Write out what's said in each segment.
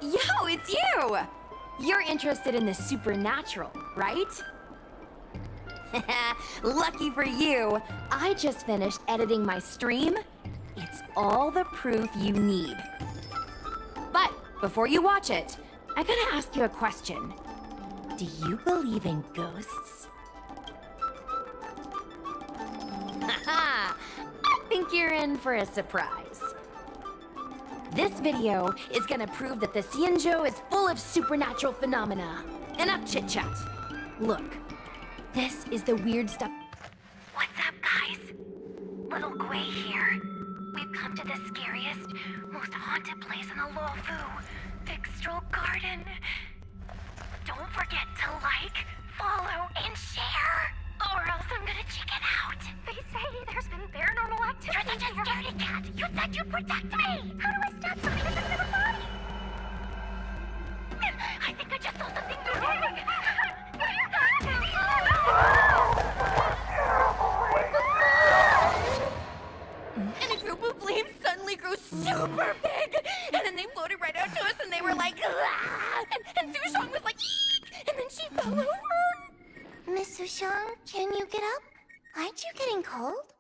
Yo, it's you! You're interested in the supernatural, right? Lucky for you, I just finished editing my stream. It's all the proof you need. But before you watch it, I gotta ask you a question. Do you believe in ghosts? Haha! I think you're in for a surprise. This video is gonna prove that the Xianzhou is full of supernatural phenomena. Enough chit-chat. Look, this is the weird stuff. What's up, guys? Little Gui here. We've come to the scariest, most haunted place in the Luofu, Fixtral Garden. Don't forget to like, follow, and share, or else I'm gonna chicken out. They say there's been paranormal activity. You're such a scaredy cat. You said you'd protect me. How do I stop something that's in a body? I think I just saw something moving. And a group of flames suddenly grew super big, and then they floated right out to us, and they were like, ah! And Sushong was like, eek! And then she fell over. Miss Sushong, can you get up? Aren't you getting cold?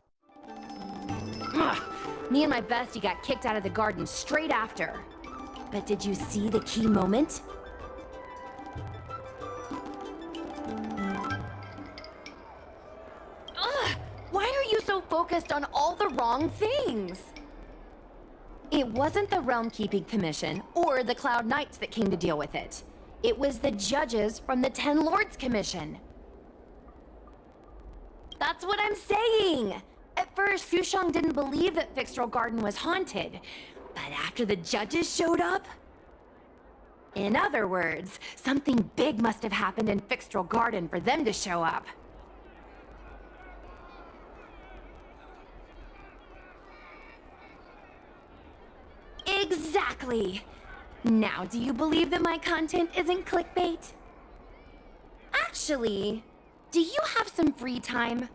Ugh. Me and my bestie got kicked out of the garden straight after. But did you see the key moment? Ugh. Why are you so focused on all the wrong things? It wasn't the Realm Keeping Commission or the Cloud Knights that came to deal with it. It was the judges from the Ten Lords Commission. That's what I'm saying! At first, Sushong didn't believe that Fixtral Garden was haunted. But after the judges showed up... In other words, something big must have happened in Fixtral Garden for them to show up. Exactly! Now, do you believe that my content isn't clickbait? Actually, do you have some free time?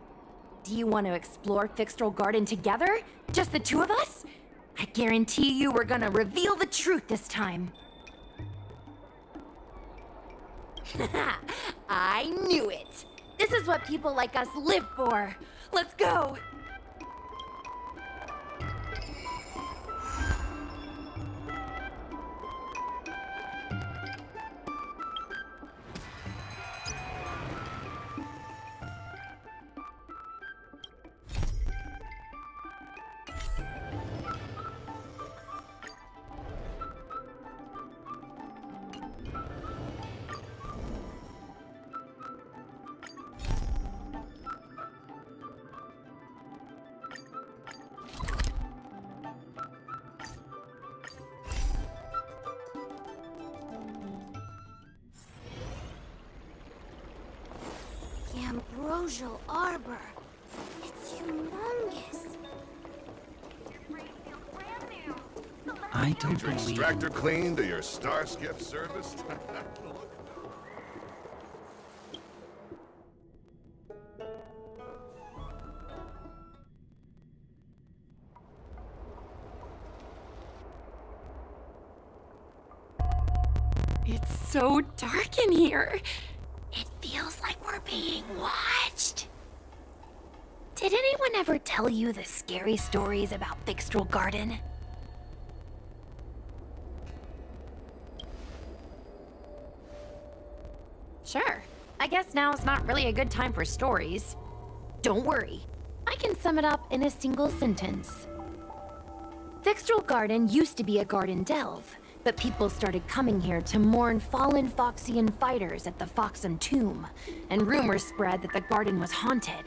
Do you want to explore Fixtral Garden together? Just the two of us? I guarantee you we're gonna reveal the truth this time. I knew it! This is what people like us live for! Let's go! The Ambrosial Arbor. It's humongous. I don't Is your believe... extractor cleaned or your Starskip serviced? It's so dark in here. It feels like we're being watched. Did anyone ever tell you the scary stories about Fixtral Garden? Sure. I guess now is not really a good time for stories. Don't worry, I can sum it up in a single sentence. Thixtral Garden used to be a garden delve, but people started coming here to mourn fallen Foxian fighters at the Foxian tomb, and rumors spread that the garden was haunted.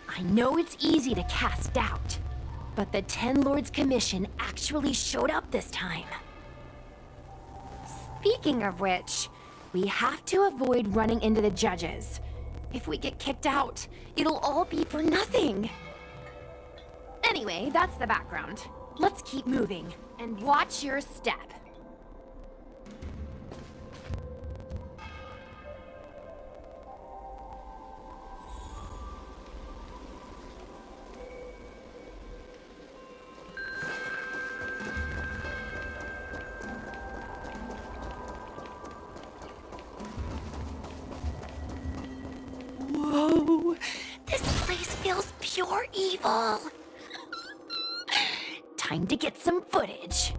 I know it's easy to cast doubt, but the Ten Lords Commission actually showed up this time. Speaking of which, we have to avoid running into the judges. If we get kicked out, it'll all be for nothing. Anyway, that's the background. Let's keep moving, and watch your step. Whoa, this place feels pure evil. Time to get some footage.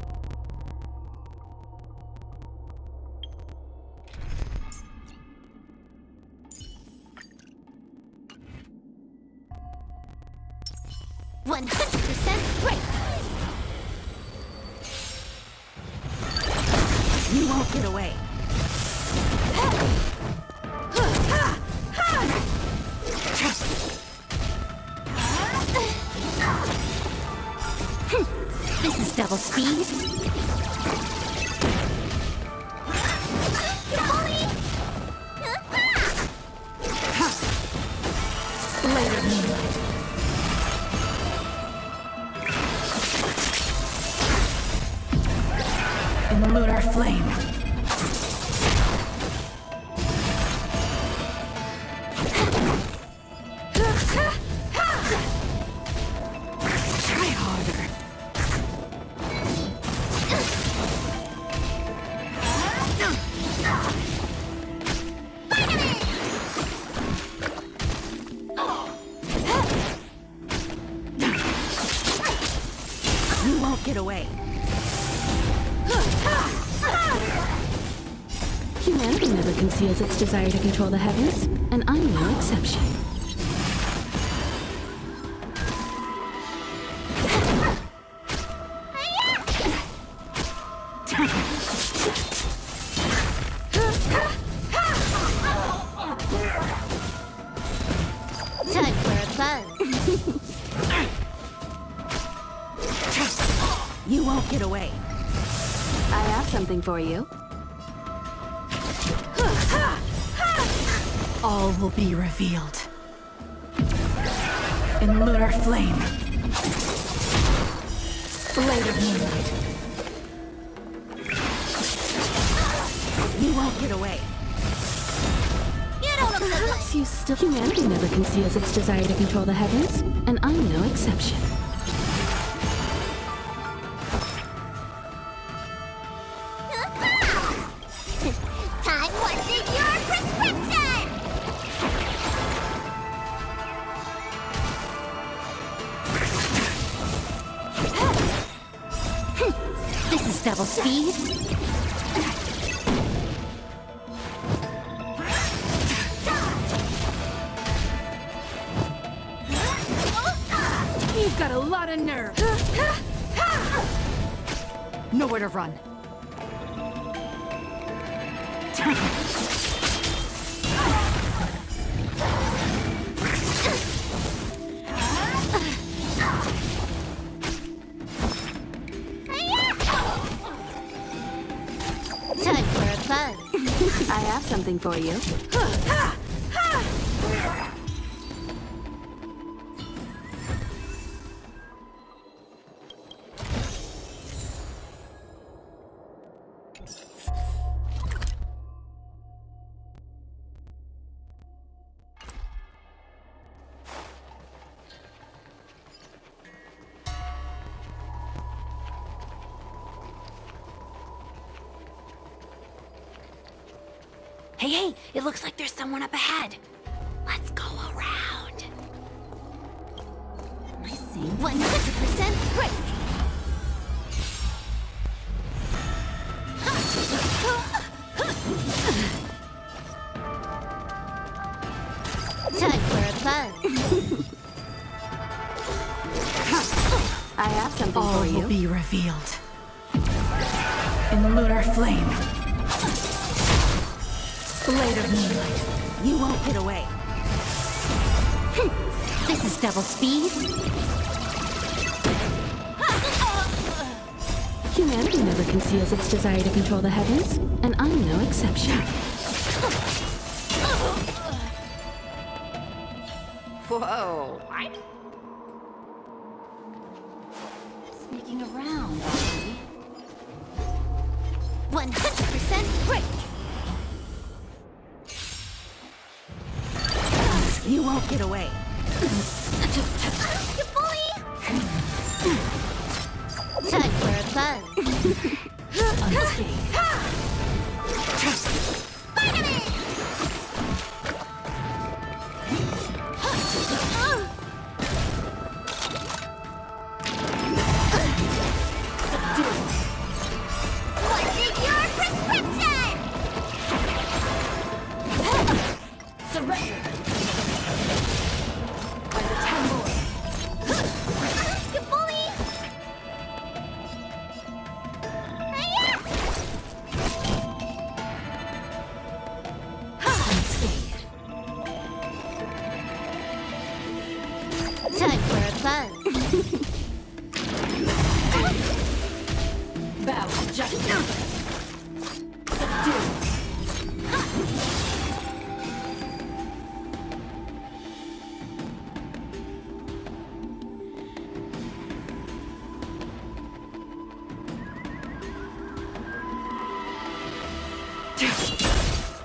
You won't get away. This is double speed. Later, moonlight. In the lunar flame. Try harder. You won't get away. Humanity never conceals its desire to control the heavens, and I'm no exception. Time for a buzz. You won't get away. I have something for you. All will be revealed. In lunar flame. Later, moonlight. You won't get away. You don't look so good. Perhaps you still... Humanity never conceals its desire to control the heavens, and I'm no exception. Time what's in your prescription? This is double speed. You've got a lot of nerve. Nowhere to run. Time for a buzz. I have something for you. Hey, it looks like there's someone up ahead. Let's go around. I see. 100% break. fun. I have something All for you. will be revealed. In lunar flame. Blade of moonlight. You won't get away. This is double speed. Humanity never conceals its desire to control the heavens, and I'm no exception. Whoa. Sneaking around, are we? 100% break. You won't get away. Time for a fun. Spider-Man! What's in your prescription? Surrender! By the 10 lords. You bully! Unscathed. Time for a fun. Bow to justice. Subdue.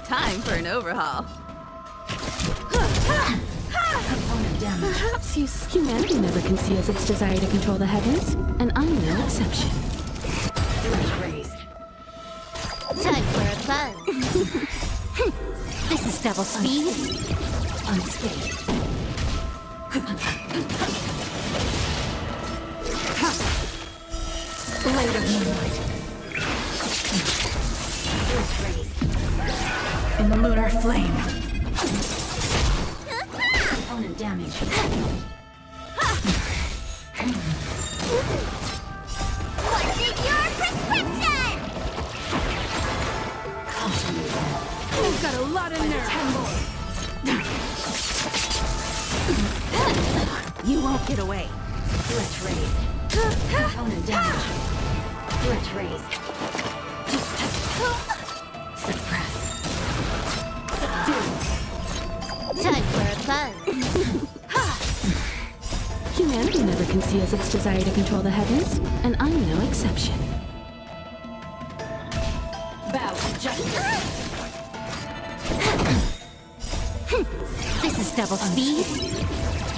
Time for an overhaul. Component damage. Perhaps humanity never conceals its desire to control the heavens, and I'm no exception. Threat raised. Time for a fun. This is double speed. Unscathed. Blade of moonlight. Threat raised. In the lunar flame. Component damage. What's in your prescription? You've got a lot of nerve. 10 lords. You won't get away. Threat raised. Component damage. Threat raised. Suppress. Subdue. Time for a fun. Humanity never conceals its desire to control the heavens, and I'm no exception. Bow to justice. This is double speed.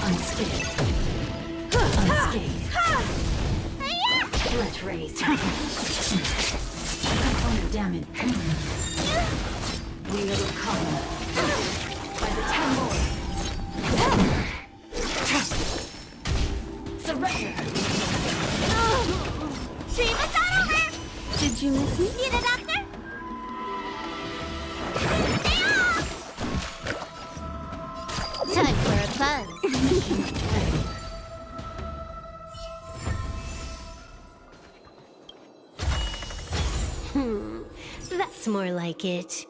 Unscathed. Unscathed. Threat raised. Component damage. We overcome. By the 10 lords. Surrender. Team is not over! Did you miss me? Need a doctor? Stay off! Time for a fun. That's more like it.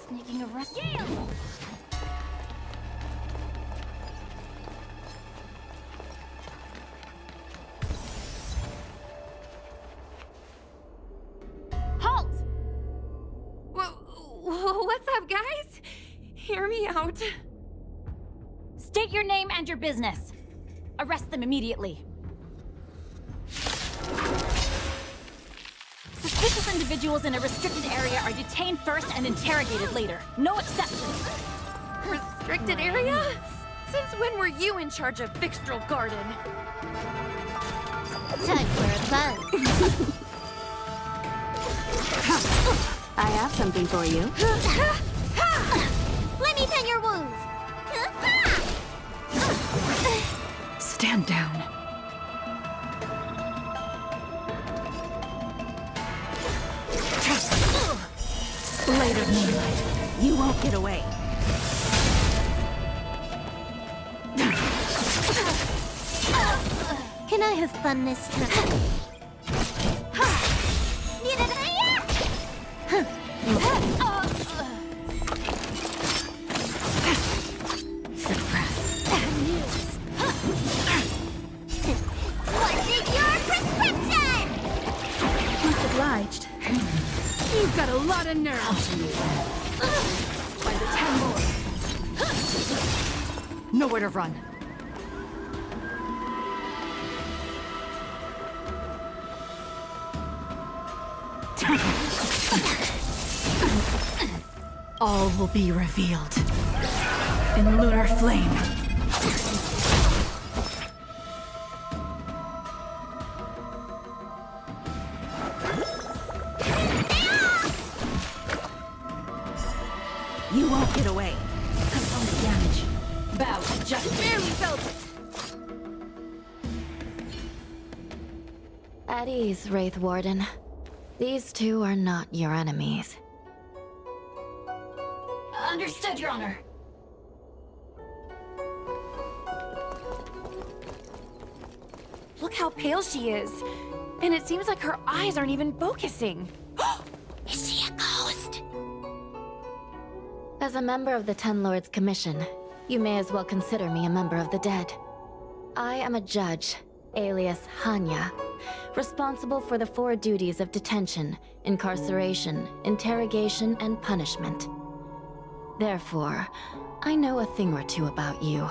Sneaking around. Halt! What's up, guys? Hear me out. State your name and your business. Arrest them immediately. Suspicious individuals in a restricted area are detained first and interrogated later. No exceptions. Restricted area? Since when were you in charge of Fixtral Garden? Time for a fun. I have something for you. Let me tend your wounds. Stand down. Blade of moonlight. You won't get away. Can I have fun this time? Suppress. What's in your prescription? Much obliged. You've got a lot of nerve. By the 10 lords. Nowhere to run. All will be revealed. In lunar flame. You won't get away. Component damage. Bow to justice. Barely felt it. At ease, Wraith Warden. These two are not your enemies. Understood, Your Honor. Look how pale she is. And it seems like her eyes aren't even focusing. Is she a ghost? As a member of the Ten Lords Commission, you may as well consider me a member of the dead. I am a judge, alias Hanya, responsible for the 4 duties of detention, incarceration, interrogation, and punishment. Therefore, I know a thing or two about you.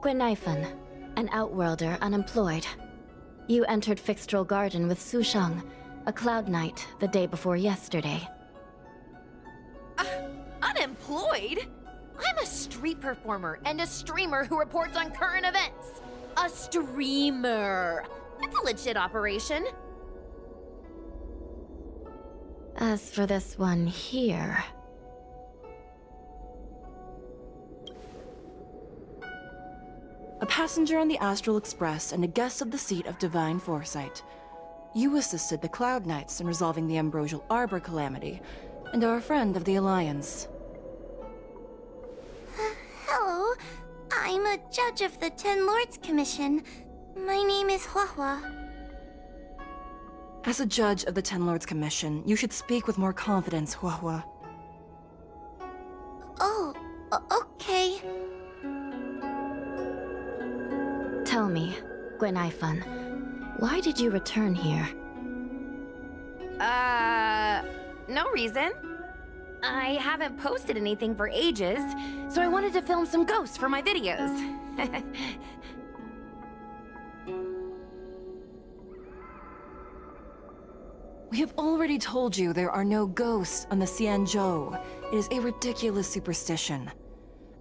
Gwenifan, an outworlder unemployed. You entered Fixtral Garden with Sushang, a Cloud Knight, the day before yesterday. Unemployed? I'm a street performer and a streamer who reports on current events. A streamer. That's a legit operation. As for this one here... A passenger on the Astral Express and a guest of the seat of Divine Foresight. You assisted the Cloud Knights in resolving the Ambrosial Arbor calamity, and are a friend of the Alliance. Hello. I'm a judge of the Ten Lords Commission. My name is Huahua. As a judge of the Ten Lords Commission, you should speak with more confidence, Huahua. Oh, okay. Tell me, Gwenifan, why did you return here? No reason. I haven't posted anything for ages, so I wanted to film some ghosts for my videos. We have already told you there are no ghosts on the Xianzhou. It is a ridiculous superstition.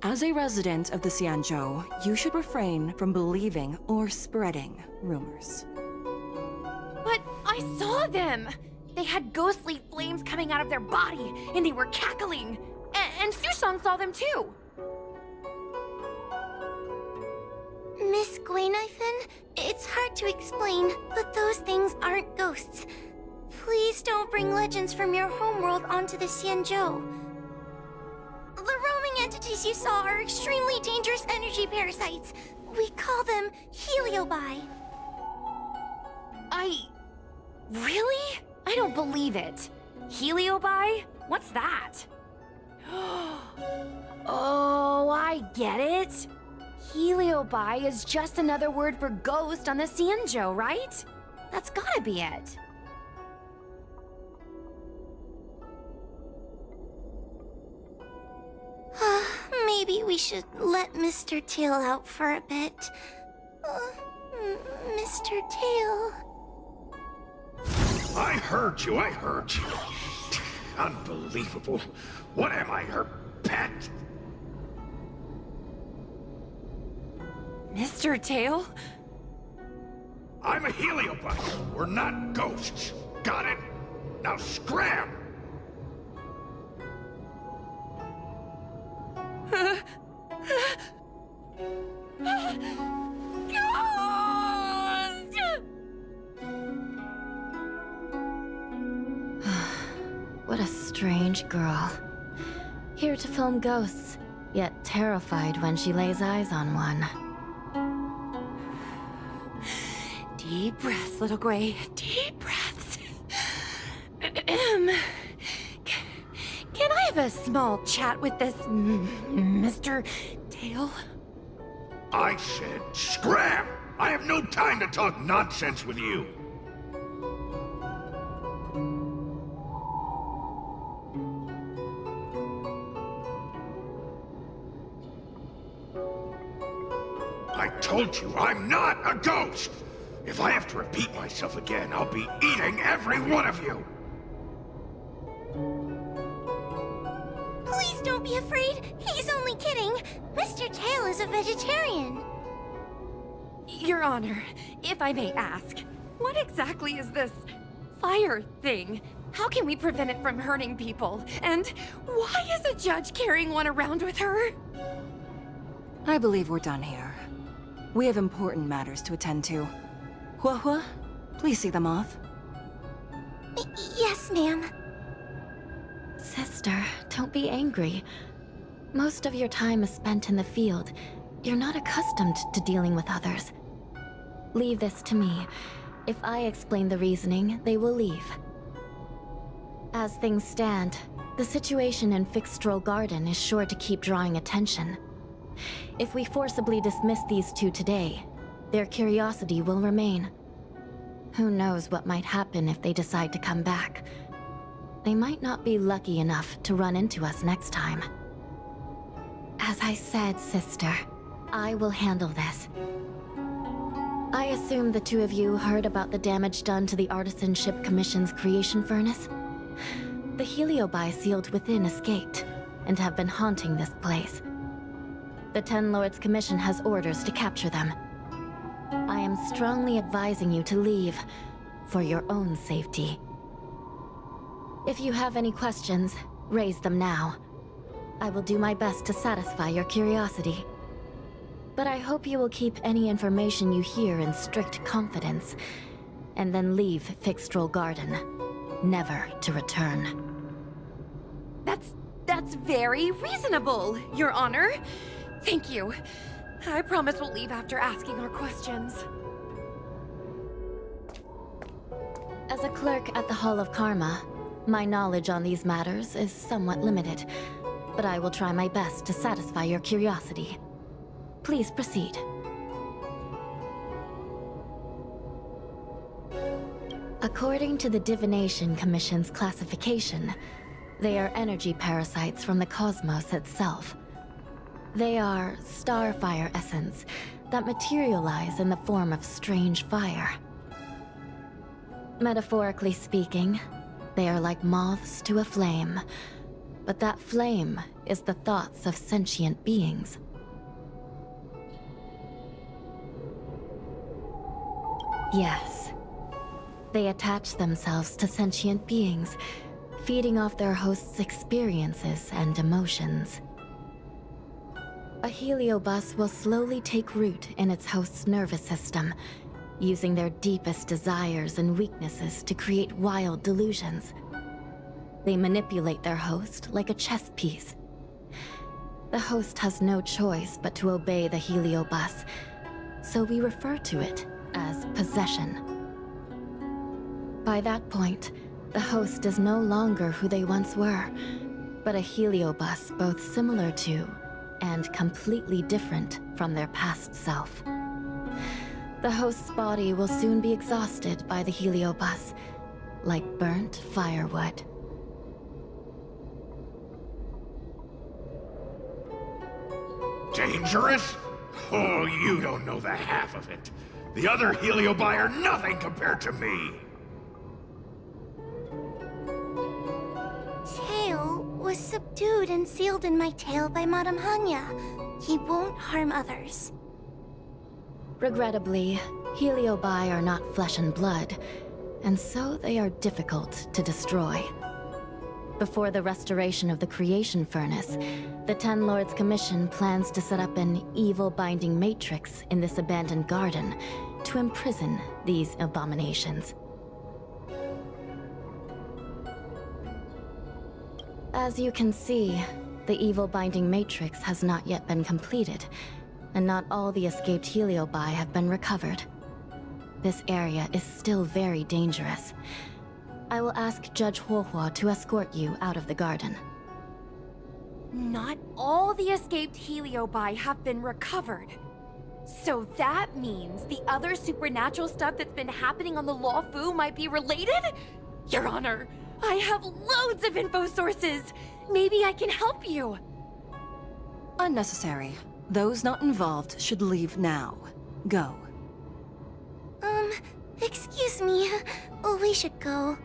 As a resident of the Xianzhou, you should refrain from believing or spreading rumors. But I saw them! They had ghostly flames coming out of their body, and they were cackling! And Sushang saw them too! Miss Gwenifan, it's hard to explain, but those things aren't ghosts. Please don't bring legends from your homeworld onto the Xianzhou. The roaming entities you saw are extremely dangerous energy parasites. We call them heliobi. Really? I don't believe it. Heliobi? What's that? Oh, I get it. Heliobi is just another word for ghost on the Xianzhou, right? That's gotta be it. Maybe we should let Mr. Tail out for a bit. Mr. Tail... I heard you. Unbelievable. What am I, her pet? Mr. Tail? I'm a heliobus. We're not ghosts. Got it? Now scram! What a strange girl. Here to film ghosts, yet terrified when she lays eyes on one. Deep breaths, little Gray. Deep breaths. Can I have a small chat with this Mr. Tail? I said scram! I have no time to talk nonsense with you. I told you, I'm not a ghost! If I have to repeat myself again, I'll be eating every one of you! Please don't be afraid. He's only kidding. Mr. Tail is a vegetarian. Your Honor, if I may ask, what exactly is this fire thing? How can we prevent it from hurting people? And why is a judge carrying one around with her? I believe we're done here. We have important matters to attend to. Hua, please see them off. Yes, ma'am. Sister, don't be angry. Most of your time is spent in the field. You're not accustomed to dealing with others. Leave this to me. If I explain the reasoning, they will leave. As things stand, the situation in Fixstrol Garden is sure to keep drawing attention. If we forcibly dismiss these two today, their curiosity will remain. Who knows what might happen if they decide to come back. They might not be lucky enough to run into us next time. As I said, sister, I will handle this. I assume the two of you heard about the damage done to the Artisanship Commission's creation furnace? The Heliobi sealed within escaped, and have been haunting this place. The Ten Lords Commission has orders to capture them. I am strongly advising you to leave, for your own safety. If you have any questions, raise them now. I will do my best to satisfy your curiosity. But I hope you will keep any information you hear in strict confidence, and then leave Fixstrol Garden, never to return. That's very reasonable, Your Honor. Thank you. I promise we'll leave after asking our questions. As a clerk at the Hall of Karma, my knowledge on these matters is somewhat limited, but I will try my best to satisfy your curiosity. Please proceed. According to the Divination Commission's classification, they are energy parasites from the cosmos itself. They are starfire essence that materialize in the form of strange fire. Metaphorically speaking, they are like moths to a flame, but that flame is the thoughts of sentient beings. Yes. They attach themselves to sentient beings, feeding off their host's experiences and emotions. A heliobus will slowly take root in its host's nervous system, using their deepest desires and weaknesses to create wild delusions. They manipulate their host like a chess piece. The host has no choice but to obey the heliobus, so we refer to it as possession. By that point, the host is no longer who they once were, but a heliobus both similar to and completely different from their past self. The host's body will soon be exhausted by the heliobus, like burnt firewood. Dangerous? Oh, you don't know the half of it. The other Heliobi are nothing compared to me. Tail was subdued and sealed in my tail by Madame Hanya. He won't harm others. Regrettably, Heliobi are not flesh and blood, and so they are difficult to destroy. Before the restoration of the creation furnace, the Ten Lords Commission plans to set up an evil binding matrix in this abandoned garden to imprison these abominations. As you can see, the evil binding matrix has not yet been completed, and not all the escaped heliobi have been recovered. This area is still very dangerous. I will ask Judge Huohua to escort you out of the garden. Not all the escaped heliobi have been recovered. So that means the other supernatural stuff that's been happening on the Law Fu might be related? Your Honor, I have loads of info sources. Maybe I can help you. Unnecessary. Those not involved should leave now. Go. Excuse me. We should go.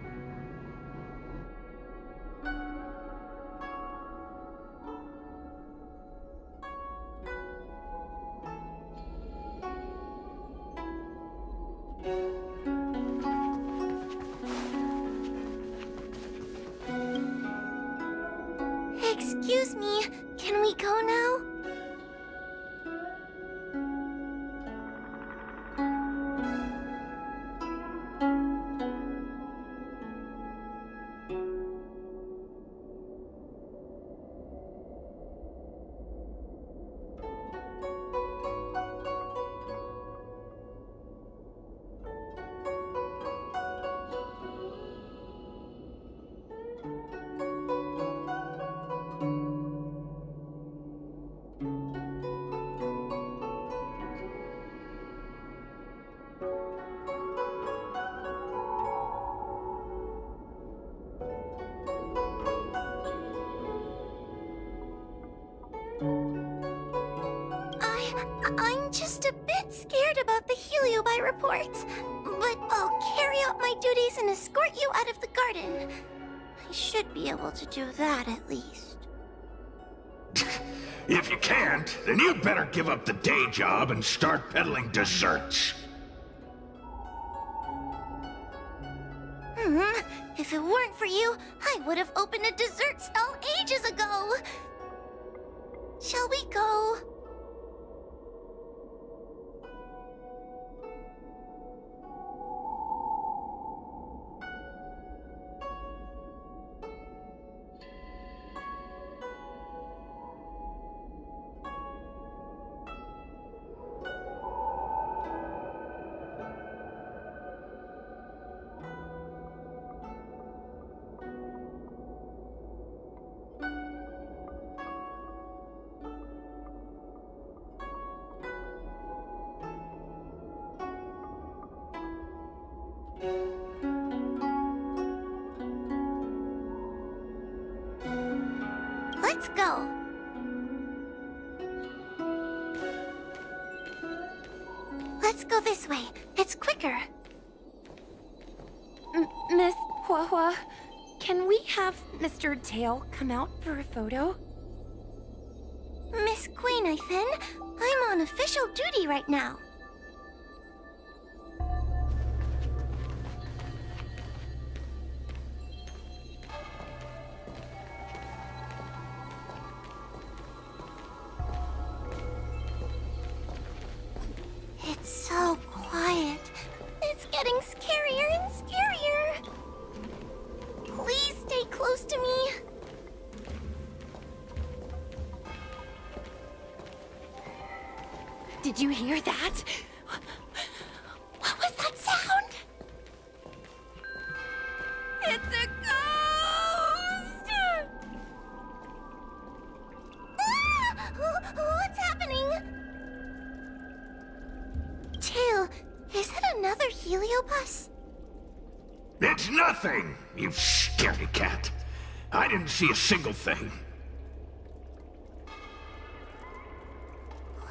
Excuse me, can we go now? I'm just a bit scared about the heliobi reports, but I'll carry out my duties and escort you out of the garden. I should be able to do that at least. If you can't, then you'd better give up the day job and start peddling desserts. If it weren't for you, I would have opened a dessert stall ages ago. Shall we go? Let's go. Let's go this way. It's quicker. Miss Huohua, can we have Mr. Tail come out for a photo? Miss Queen-Ifin, I'm on official duty right now. It's so quiet. It's getting scarier and scarier. Please stay close to me. Did you hear that? What was that sound? It's a ghost! What's happening? Tail, is it another heliobus? It's nothing, you scaredy cat. I didn't see a single thing.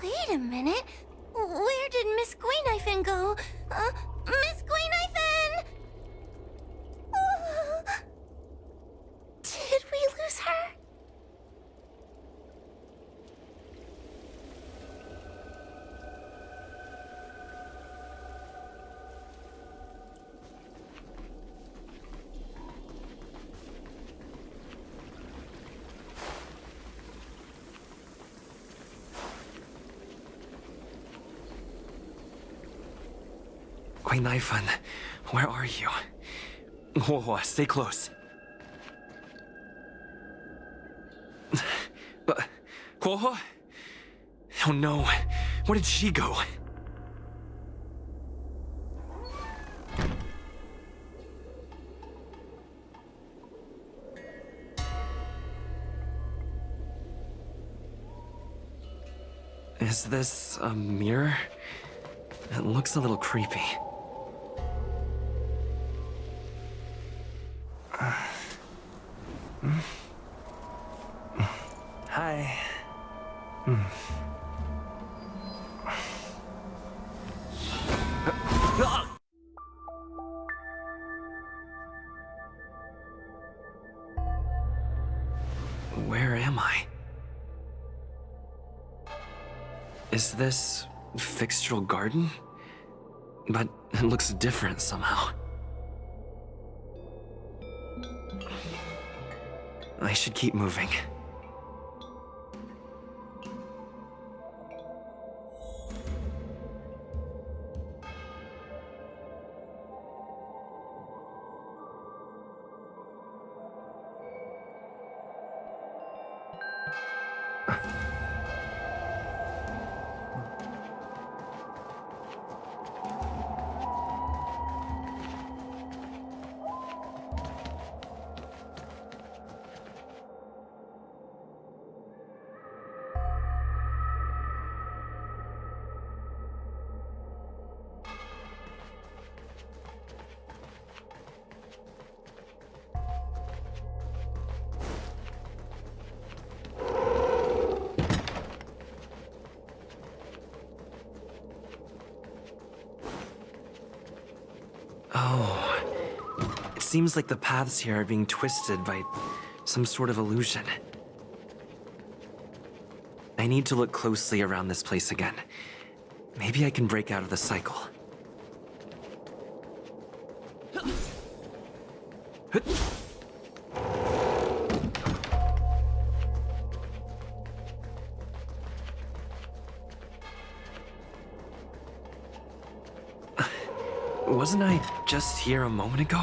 Wait a minute. Where did Miss Queen-Ifin go? Miss Queen-Ifin! Did we lose her? Queen-Ifin, where are you? Whoa, stay close. Kuoho? Oh no, where did she go? Is this a mirror? It looks a little creepy. Hi. Where am I? Is this Fixtral Garden? But it looks different somehow. I should keep moving. Oh, it seems like the paths here are being twisted by some sort of illusion. I need to look closely around this place again. Maybe I can break out of the cycle. Wasn't I just here a moment ago?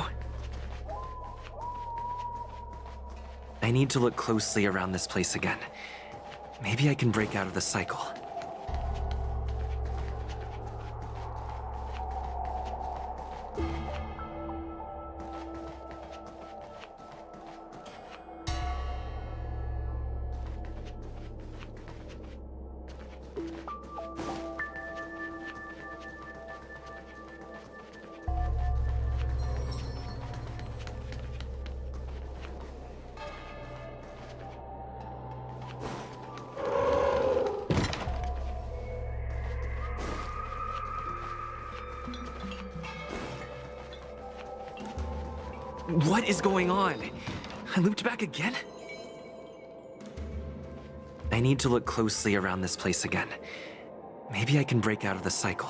I need to look closely around this place again. Maybe I can break out of the cycle. What is going on? I looped back again? I need to look closely around this place again. Maybe I can break out of the cycle.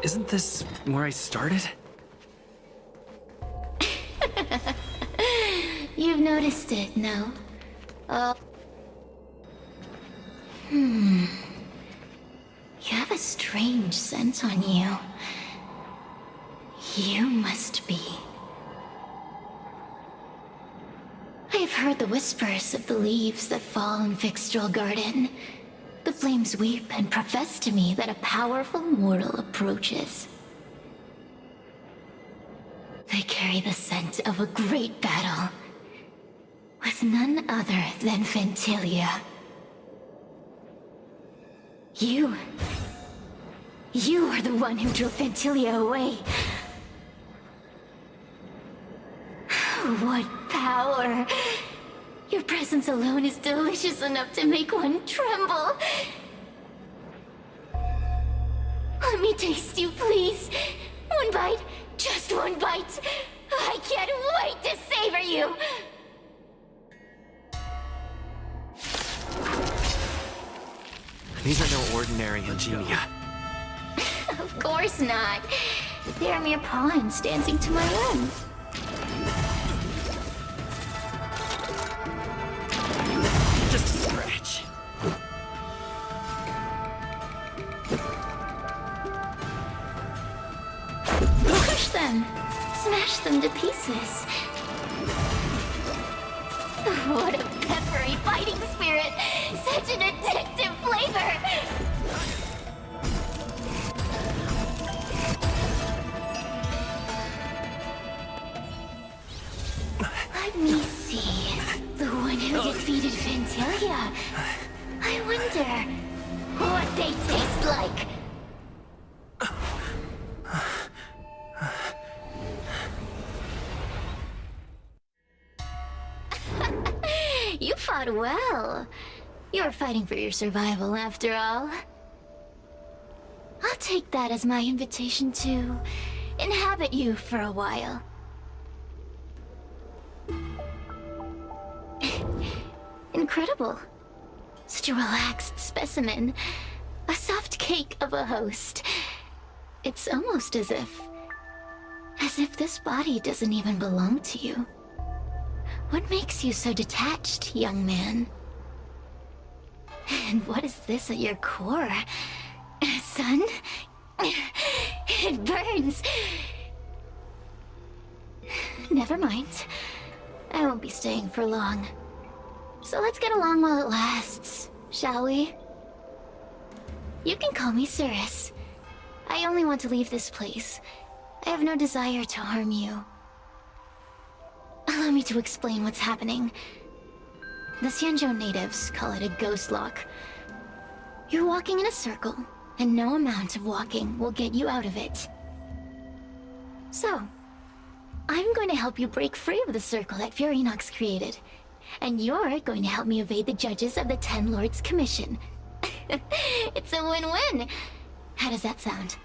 Isn't this where I started? You've noticed it, no? You have a strange scent on you. You must be. I have heard the whispers of the leaves that fall in Fixtral Garden. The flames weep and profess to me that a powerful mortal approaches. They carry the scent of a great battle, with none other than Ventilia. You are the one who drove Ventilia away. What power! Your presence alone is delicious enough to make one tremble. Let me taste you, please. One bite, just one bite. I can't wait to savor you. These are no ordinary ingenia. Of course not. They're mere pawns dancing to my end. Just a scratch. Crush them! Smash them to pieces. What a peppery fighting spirit! Such an addictive flavor! Let me see. The one who defeated Fantalia. I wonder what they taste like. You fought well. You were fighting for your survival, after all. I'll take that as my invitation to inhabit you for a while. Incredible. Such a relaxed specimen. A soft cake of a host. It's almost as if this body doesn't even belong to you. What makes you so detached, young man? And what is this at your core? Sun? It burns. Never mind. I won't be staying for long. So let's get along while it lasts, shall we? You can call me Cirrus. I only want to leave this place. I have no desire to harm you. Allow me to explain what's happening. The Xianzhou natives call it a ghost lock. You're walking in a circle, and no amount of walking will get you out of it. So, I'm going to help you break free of the circle that Furinox created. And you're going to help me evade the judges of the Ten Lords Commission. It's a win-win! How does that sound?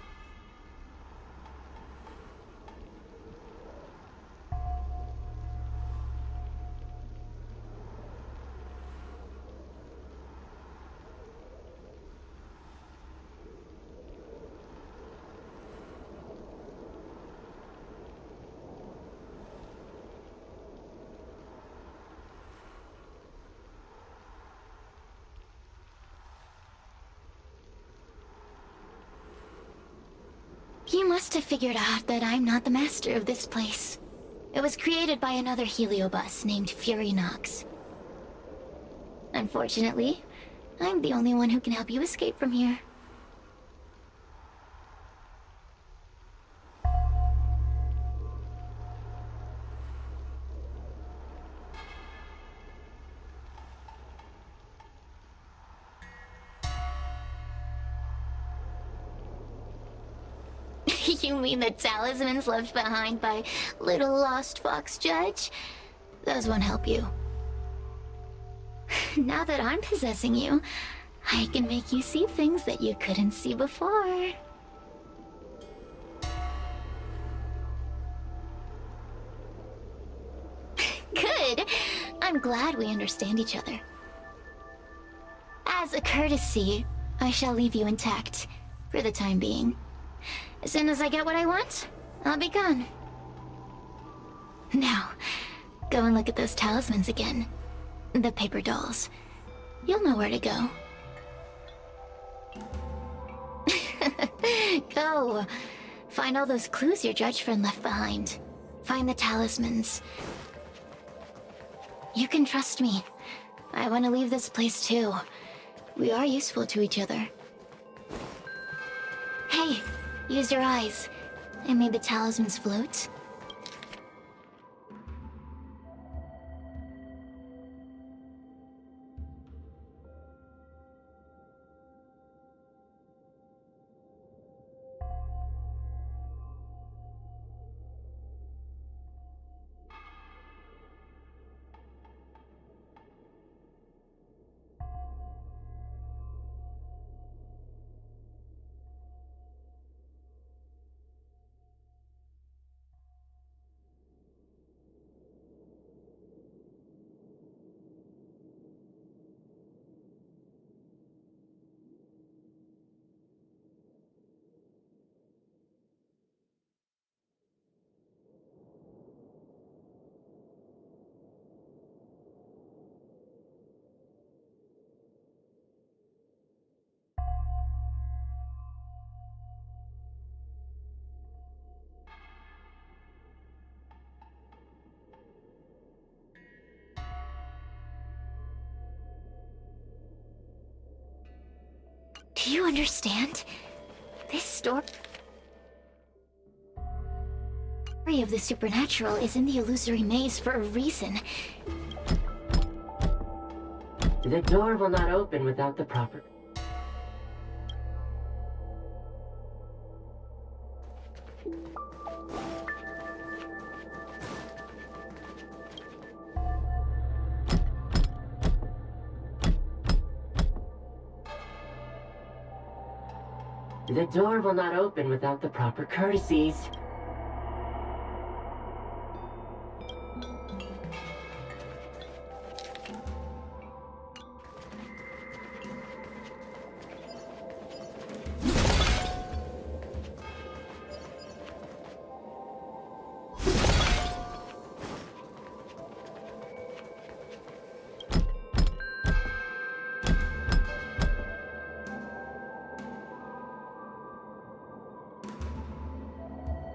You must have figured out that I'm not the master of this place. It was created by another heliobus named Furinox. Unfortunately, I'm the only one who can help you escape from here. You mean the talismans left behind by little lost fox judge? Those won't help you. Now that I'm possessing you, I can make you see things that you couldn't see before. Good. I'm glad we understand each other. As a courtesy, I shall leave you intact, for the time being. As soon as I get what I want, I'll be gone. Now, go and look at those talismans again. The paper dolls. You'll know where to go. Go. Find all those clues your judge friend left behind. Find the talismans. You can trust me. I want to leave this place too. We are useful to each other. Hey, use your eyes. I made the talismans float. Do you understand? This story of the supernatural is in the illusory maze for a reason. The door will not open without the proper... The door will not open without the proper courtesies.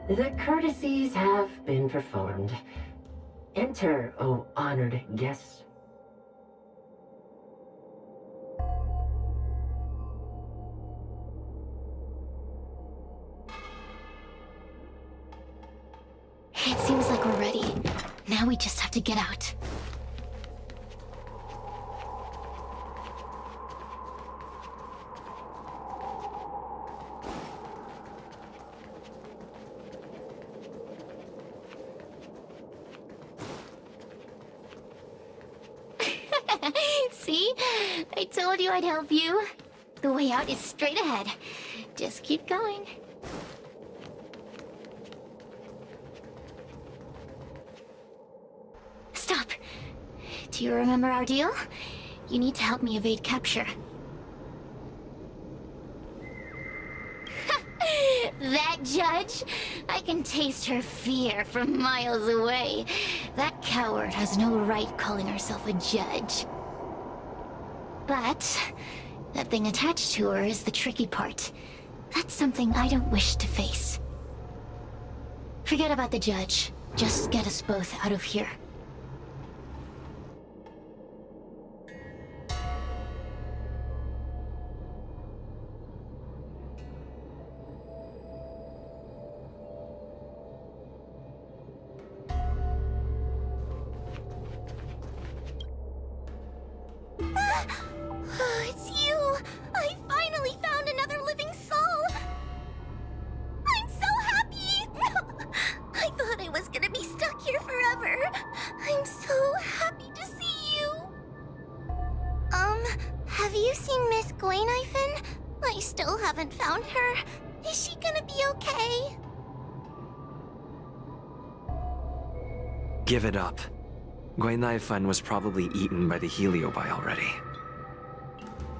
The courtesies have been performed. Enter, O honored guests. It seems like we're ready. Now we just have to get out. See? I told you I'd help you. The way out is straight ahead. Just keep going. Stop. Do you remember our deal? You need to help me evade capture. That judge? I can taste her fear from miles away. That coward has no right calling herself a judge. But that thing attached to her is the tricky part. That's something I don't wish to face. Forget about the judge. Just get us both out of here. It's you! I finally found another living soul! I'm so happy! I thought I was gonna be stuck here forever. I'm so happy to see you. Have you seen Miss Gwaynifin? I still haven't found her. Is she gonna be okay? Give it up. Gwaynifin was probably eaten by the heliobi already.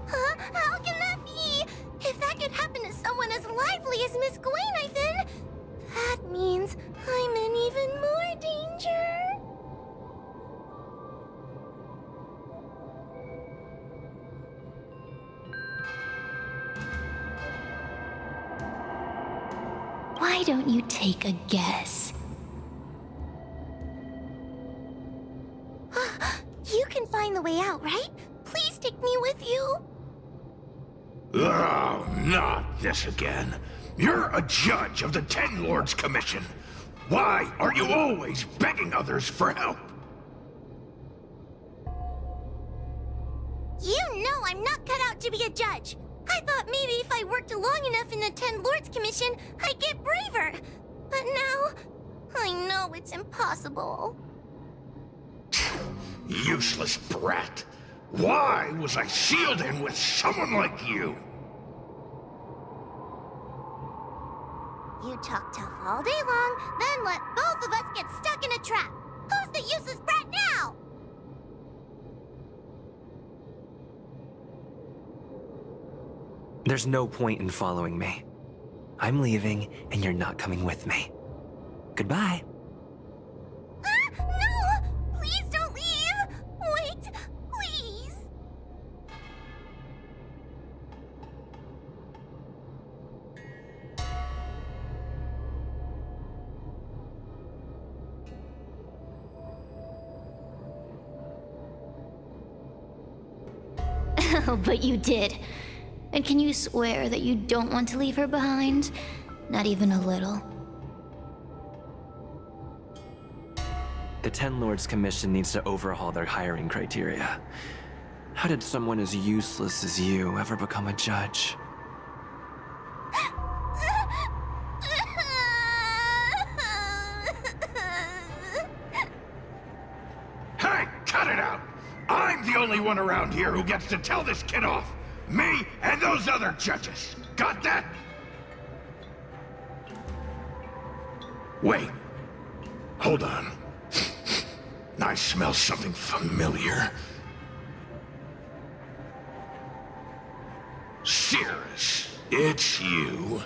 Huh? How can that be? If that could happen to someone as lively as Miss Gwaynifin, that means I'm in even more danger. Why don't you take a guess? You can find the way out, right? Please take me with you. Oh, not this again. You're a judge of the Ten Lords Commission. Why are you always begging others for help? You know I'm not cut out to be a judge. I thought maybe if I worked long enough in the Ten Lords Commission, I'd get braver. But now, I know it's impossible. Useless brat. Why was I sealed in with someone like you? You talk tough all day long, then let both of us get stuck in a trap. Who's the useless brat now? There's no point in following me. I'm leaving, and you're not coming with me. Goodbye. No! Please don't leave! Wait, please! Oh, but you did. And can you swear that you don't want to leave her behind? Not even a little. The Ten Lords Commission needs to overhaul their hiring criteria. How did someone as useless as you ever become a judge? Hey, cut it out! I'm the only one around here who gets to tell this kid off. Me and those other judges. Got that? Wait. Hold on. I smell something familiar. Cirrus, it's you.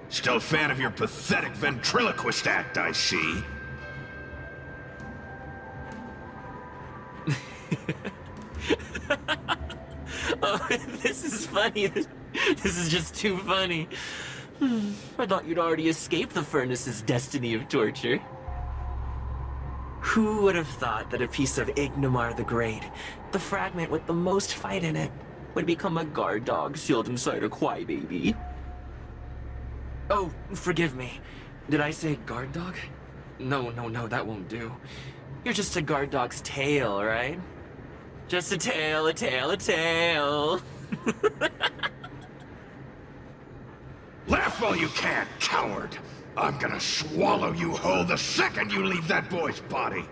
Still a fan of your pathetic ventriloquist act, I see. Oh, this is funny. This is just too funny. I thought you'd already escaped the furnace's destiny of torture. Who would have thought that a piece of Ignomar the Great, the fragment with the most fight in it, would become a guard dog sealed inside a crybaby? Oh, forgive me. Did I say guard dog? No, that won't do. You're just a guard dog's tail, right? Just a tail, a tail, a tail. Laugh all you can, coward! I'm gonna swallow you whole the second you leave that boy's body!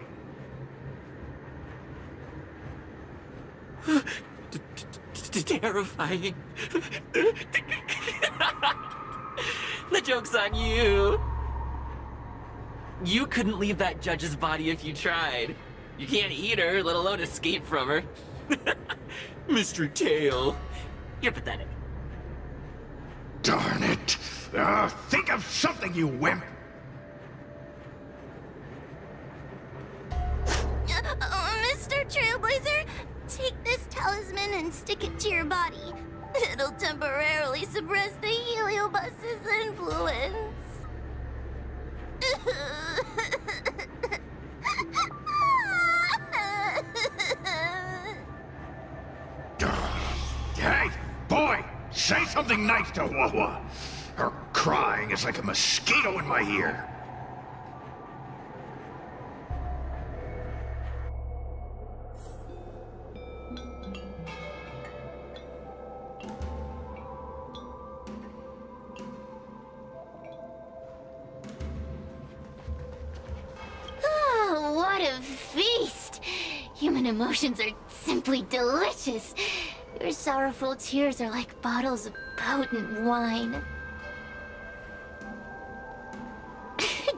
Terrifying. The joke's on you. You couldn't leave that judge's body if you tried. You can't eat her, let alone escape from her. Mr. Tail, you're pathetic. Darn it! Think of something, you wimp! Mr. Trailblazer, take this talisman and stick it to your body. It'll temporarily suppress the heliobus's influence. Hey, boy! Say something nice to Wawa! Her crying is like a mosquito in my ear. Oh, what a feast! Human emotions are simply delicious. Your sorrowful tears are like bottles of potent wine.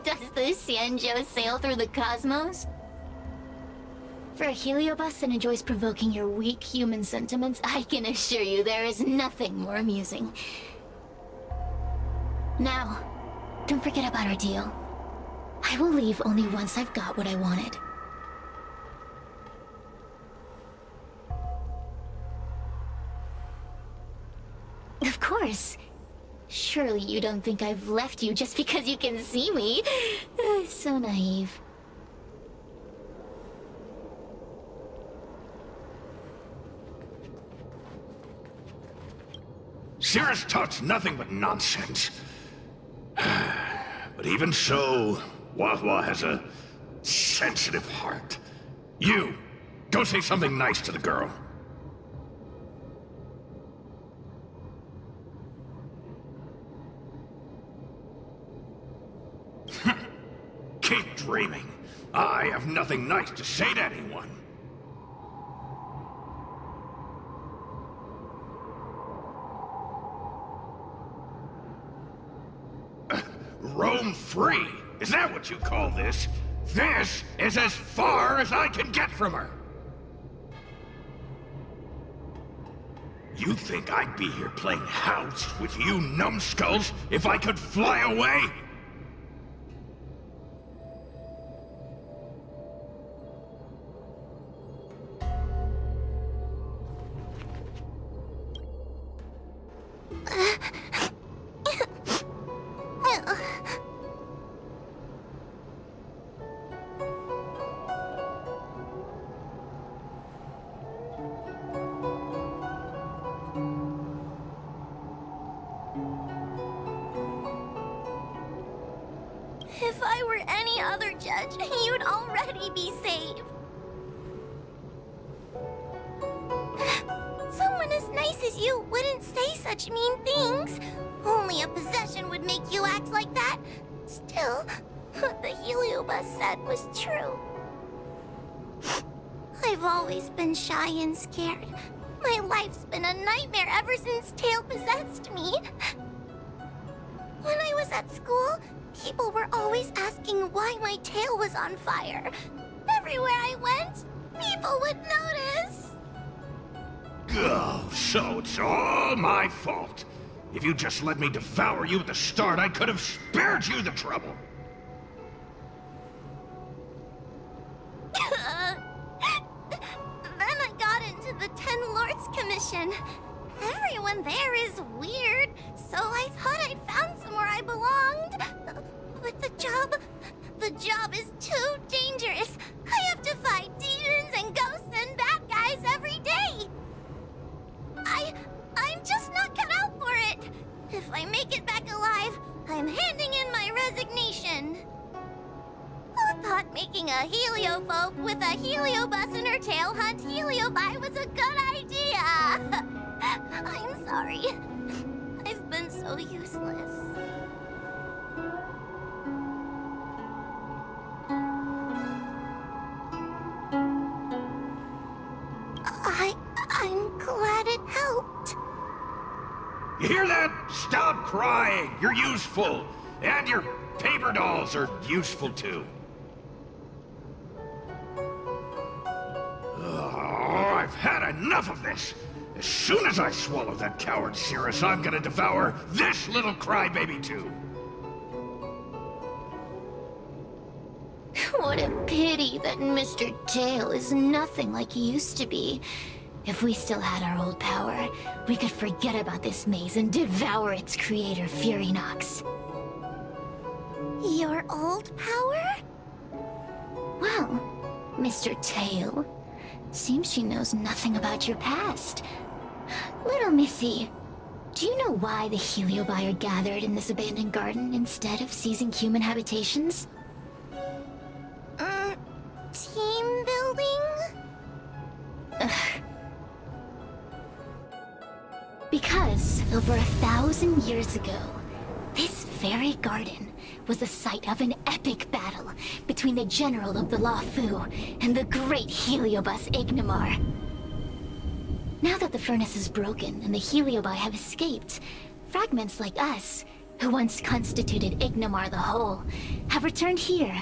Does the Xianzhou sail through the cosmos? For a heliobus that enjoys provoking your weak human sentiments, I can assure you there is nothing more amusing. Now, don't forget about our deal. I will leave only once I've got what I wanted. Of course. Surely you don't think I've left you just because you can see me. So naive. Cirrus talks nothing but nonsense. But even so, Wawa has a sensitive heart. You, go say something nice to the girl. Keep dreaming. I have nothing nice to say to anyone. Roam free? Is that what you call this? This is as far as I can get from her. You think I'd be here playing house with you numbskulls if I could fly away? If I were any other judge, you'd already be saved. Someone as nice as you wouldn't say such mean things. Only a possession would make you act like that. Still, what the Heliobus said was true. I've always been shy and scared. My life's been a nightmare ever since Tail possessed me. When I was at school, people were always asking why my tail was on fire. Everywhere I went, people would notice. Oh, so it's all my fault. If you just let me devour you at the start, I could have spared you the trouble. Then I got into the Ten Lords Commission. Everyone there is weird, so I thought I'd found somewhere I belonged. But the job is too dangerous. I have to fight demons and ghosts and bad guys every day. I'm just not cut out for it. If I make it back alive, I'm handing in my resignation. Who thought making a heliophobe with a heliobus in her tail hunt heliobi was a good idea? I'm sorry. I've been so useless. I'm glad it helped. You hear that? Stop crying. You're useful. And your paper dolls are useful too. Oh, I've had enough of this. As soon as I swallow that coward Cirrus, I'm gonna devour this little crybaby too. What a pity that Mr. Tail is nothing like he used to be. If we still had our old power, we could forget about this maze and devour its creator, Furynox. Your old power? Well, Mr. Tail, seems she knows nothing about your past. Little Missy, do you know why the Heliobi are gathered in this abandoned garden instead of seizing human habitations? Team building? Ugh. Because over 1,000 years ago, this very garden was the site of an epic battle between the general of the Lafu and the great Heliobus Ignimar. Now that the furnace is broken and the Heliobi have escaped, fragments like us, who once constituted Ignimar the Whole, have returned here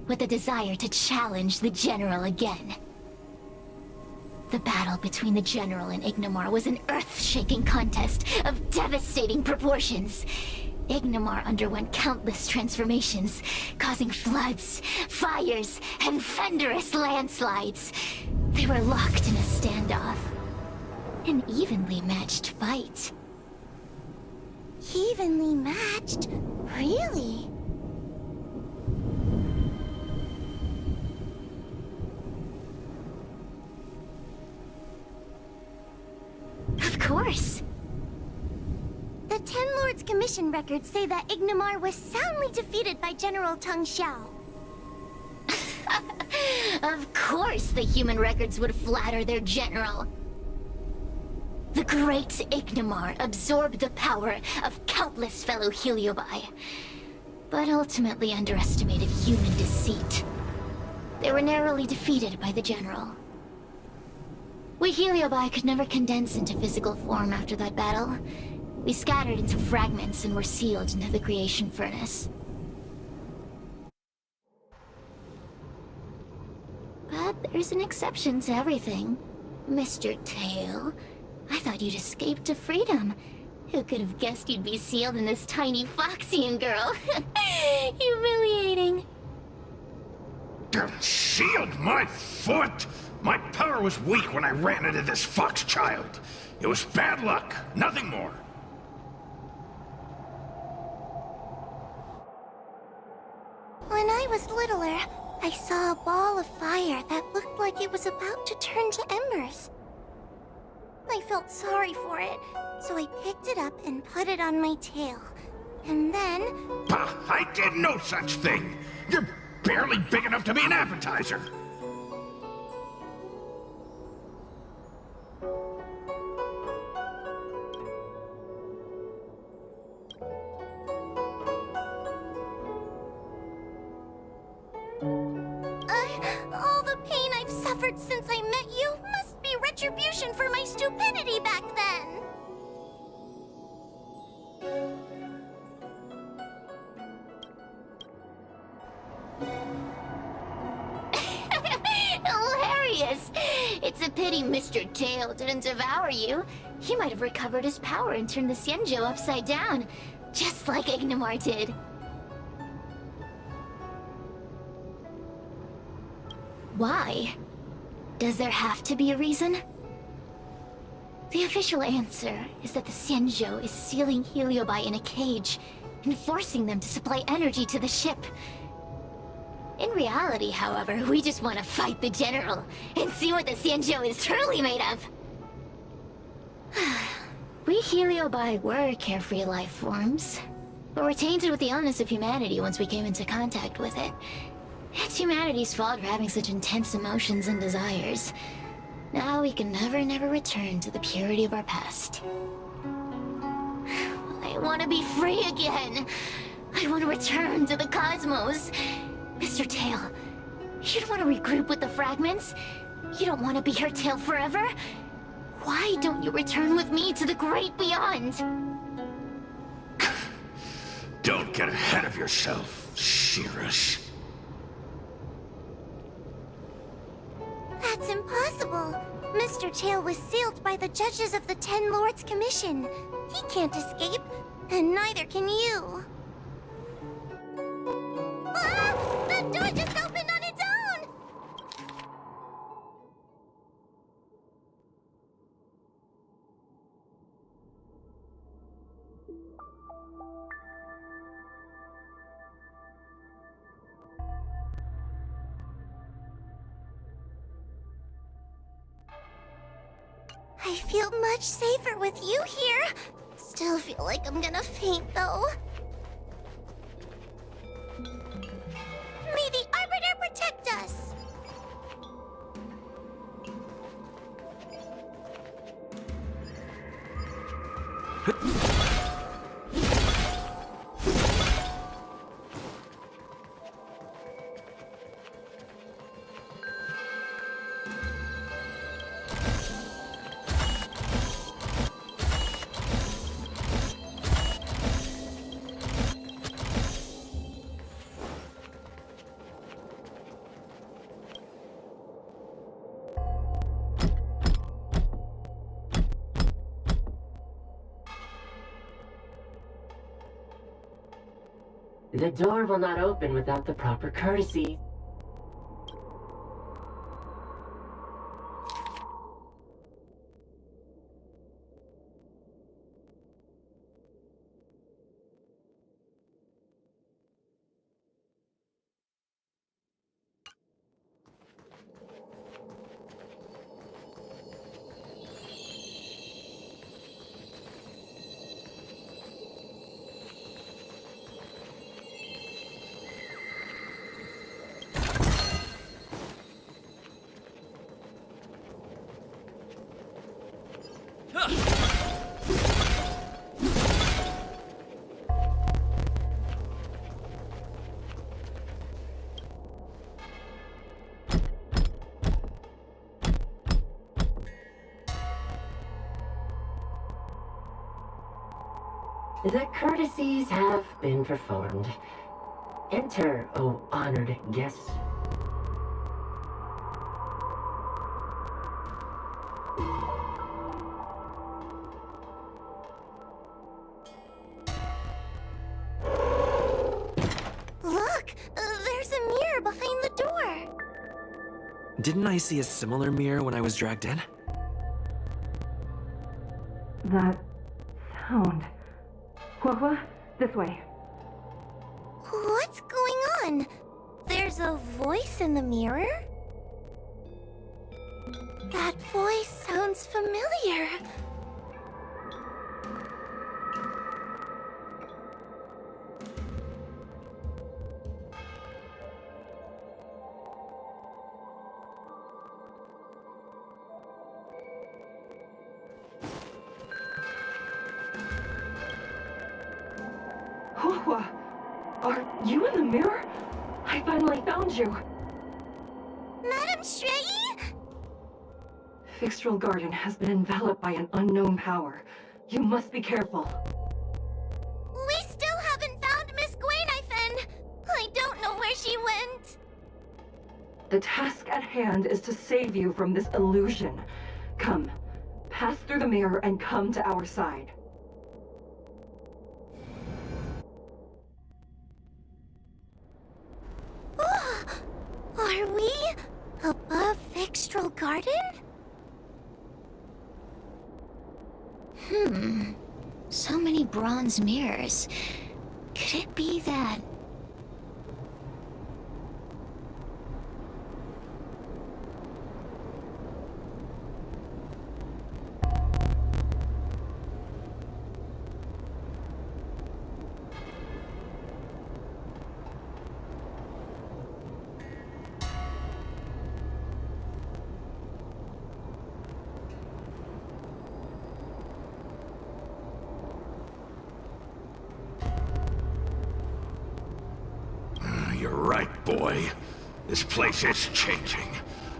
with the desire to challenge the general again. The battle between the general and Ignimar was an earth-shaking contest of devastating proportions. Ignimar underwent countless transformations, causing floods, fires, and thunderous landslides. They were locked in a standoff. An evenly matched fight. Evenly matched? Really? Of course. The Ten Lords Commission records say that Ignimar was soundly defeated by General Teng Xiao. Of course the human records would flatter their general. The great Ignimar absorbed the power of countless fellow Heliobi, but ultimately underestimated human deceit. They were narrowly defeated by the general. We Heliobi could never condense into physical form after that battle. We scattered into fragments and were sealed into the creation furnace. But there's an exception to everything. Mr. Tail, I thought you'd escaped to freedom. Who could have guessed you'd be sealed in this tiny Foxian girl? Humiliating. Sealed my foot? My power was weak when I ran into this fox child. It was bad luck, nothing more. When I was littler, I saw a ball of fire that looked like it was about to turn to embers. I felt sorry for it, so I picked it up and put it on my tail. And then... Bah, I did no such thing! You're barely big enough to be an appetizer! All the pain I've suffered since I met you must be retribution for my stupidity back then. Hilarious! It's a pity Mr. Tail didn't devour you. He might have recovered his power and turned the Xianzhou upside down, just like Ignomar did. Why? Does there have to be a reason? The official answer is that the Xianzhou is sealing Heliobi in a cage and forcing them to supply energy to the ship. In reality, however, we just want to fight the General and see what the Xianzhou is truly made of. We Heliobi were carefree life forms, but were tainted with the illness of humanity once we came into contact with it. It's humanity's fault for having such intense emotions and desires. Now we can never return to the purity of our past. I want to be free again. I want to return to the cosmos. Mr. Tail, you don't want to regroup with the fragments? You don't want to be her tail forever? Why don't you return with me to the great beyond? Don't get ahead of yourself, Cirrus. That's impossible. Mr. Tail was sealed by the judges of the Ten Lords Commission. He can't escape, and neither can you. Ah! The door just opened on its own! I feel much safer with you here. Still feel like I'm gonna faint, though. May the Arbiter protect us! The door will not open without the proper courtesy. The courtesies have been performed. Enter, O honored guests. Look! There's a mirror behind the door! Didn't I see a similar mirror when I was dragged in? That sound. What? This way. What's going on? There's a voice in the mirror? That voice sounds familiar. You in the mirror? I finally found you. Madame Shrey? Fixtral Garden has been enveloped by an unknown power. You must be careful. We still haven't found Miss Gwaynaifen. I don't know where she went. The task at hand is to save you from this illusion. Come, pass through the mirror and come to our side. Are we above Fixtral Garden? So many bronze mirrors. Could it be that... You're right, boy. This place is changing.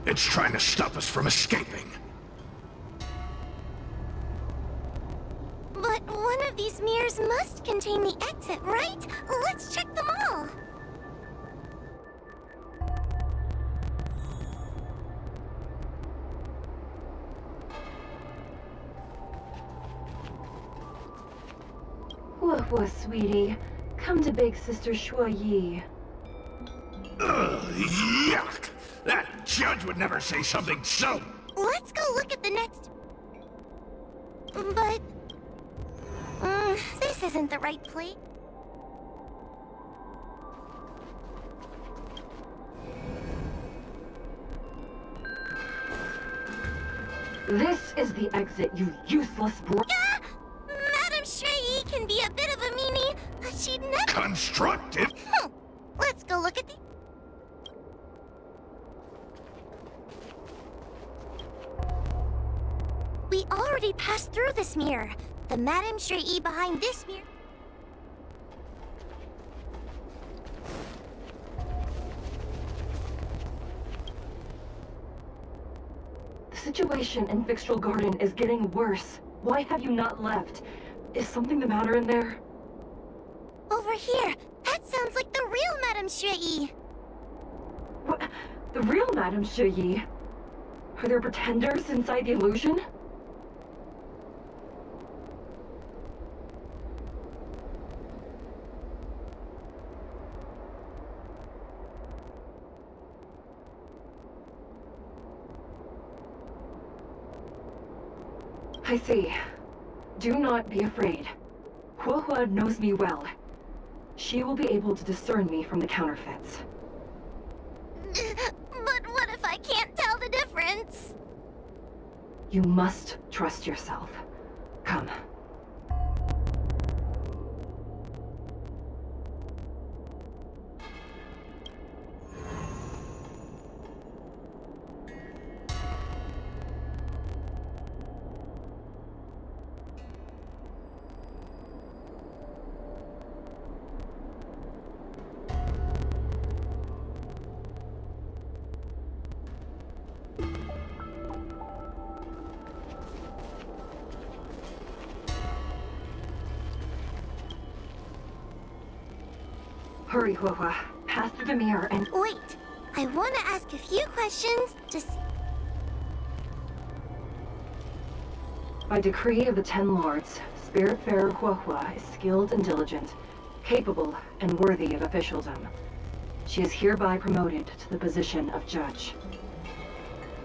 It's trying to stop us from escaping. But one of these mirrors must contain the exit, right? Let's check them all. Whoa, sweetie. Come to Big Sister Shuo Yi. Ugh, yuck! That judge would never say something so... Let's go look at the next... But... this isn't the right place. This is the exit, you useless boy. Madame Shrey can be a bit of a meanie, but she'd never... Constructive? Let's go look at the... We already passed through this mirror. The Madame Shrey behind this mirror... The situation in Fixtral Garden is getting worse. Why have you not left? Is something the matter in there? Over here! That sounds like the real Madame Shrey! What? The real Madame Shuyi? Are there pretenders inside the illusion? I see. Do not be afraid. Huohua knows me well. She will be able to discern me from the counterfeits. But what if I can't tell the difference? You must trust yourself. Come. Hurry, Huohua. Pass through the mirror and... Wait! I want to ask a few questions to see... By decree of the Ten Lords, Spiritfarer Huohua is skilled and diligent, capable and worthy of officialdom. She is hereby promoted to the position of judge.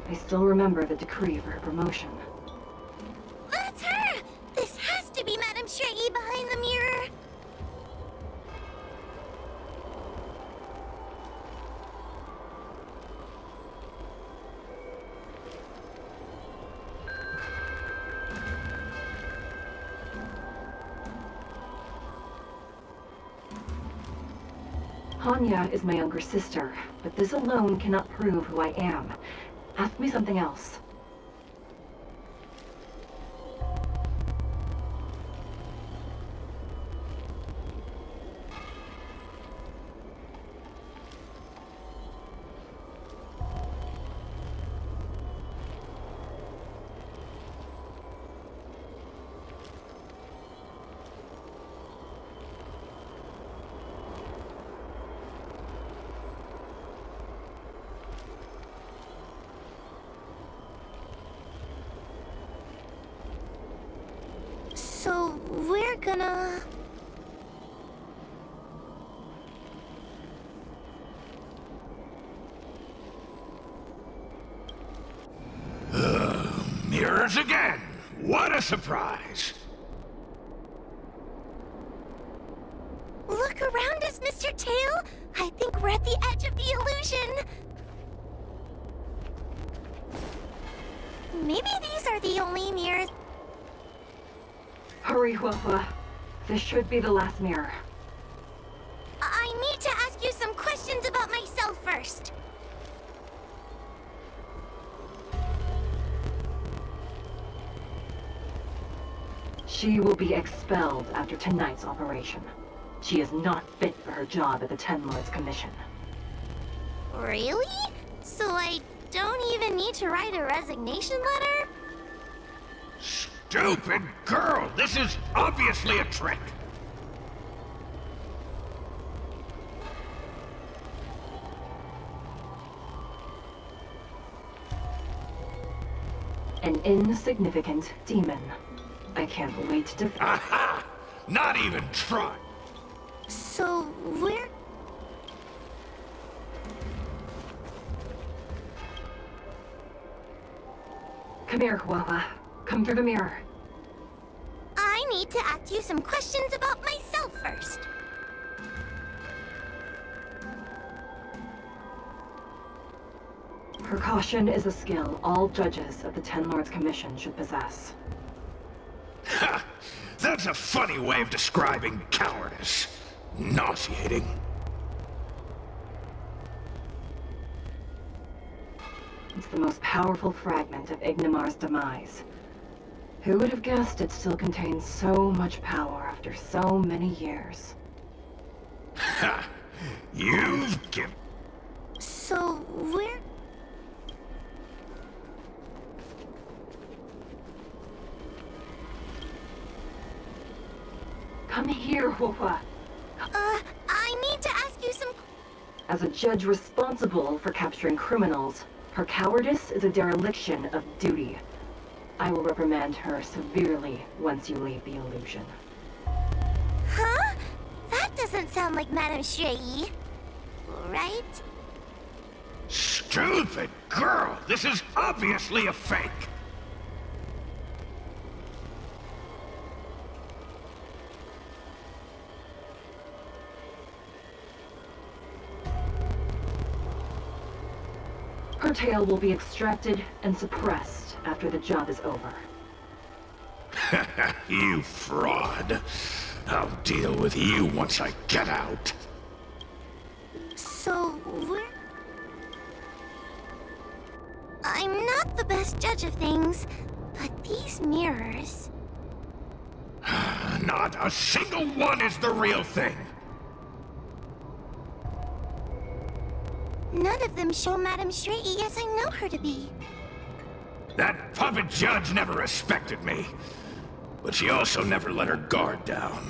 I still remember the decree for her promotion. That's her! This has to be Madame Shrey behind the mirror! Hanya is my younger sister, but this alone cannot prove who I am. Ask me something else. we're gonna... Mirrors again! What a surprise! Look around us, Mr. Tail! I think we're at the edge of the illusion! Maybe these are the only mirrors... Hurry, Huahua. This should be the last mirror. I need to ask you some questions about myself first. She will be expelled after tonight's operation. She is not fit for her job at the Ten Lords Commission. Really? So I don't even need to write a resignation letter? Stupid girl! This is obviously a trick! An insignificant demon. I can't wait to... Aha! Not even try! So, we're... Come here, Huahua. Come through the mirror. I need to ask you some questions about myself first. Precaution is a skill all judges of the Ten Lords Commission should possess. Ha! That's a funny way of describing cowardice. Nauseating. It's the most powerful fragment of Ignimar's demise. Who would have guessed it still contains so much power after so many years? Ha! You've given... So, we're... Come here, Huahua. I need to ask you some... As a judge responsible for capturing criminals, her cowardice is a dereliction of duty. I will reprimand her severely once you leave the illusion. Huh? That doesn't sound like Madame Shui. Right? Stupid girl! This is obviously a fake! Her tail will be extracted and suppressed after the job is over. You fraud. I'll deal with you once I get out. So, we're... I'm not the best judge of things, but these mirrors... Not a single one is the real thing. None of them show Madame Shui as I know her to be. That puppet judge never respected me. But she also never let her guard down.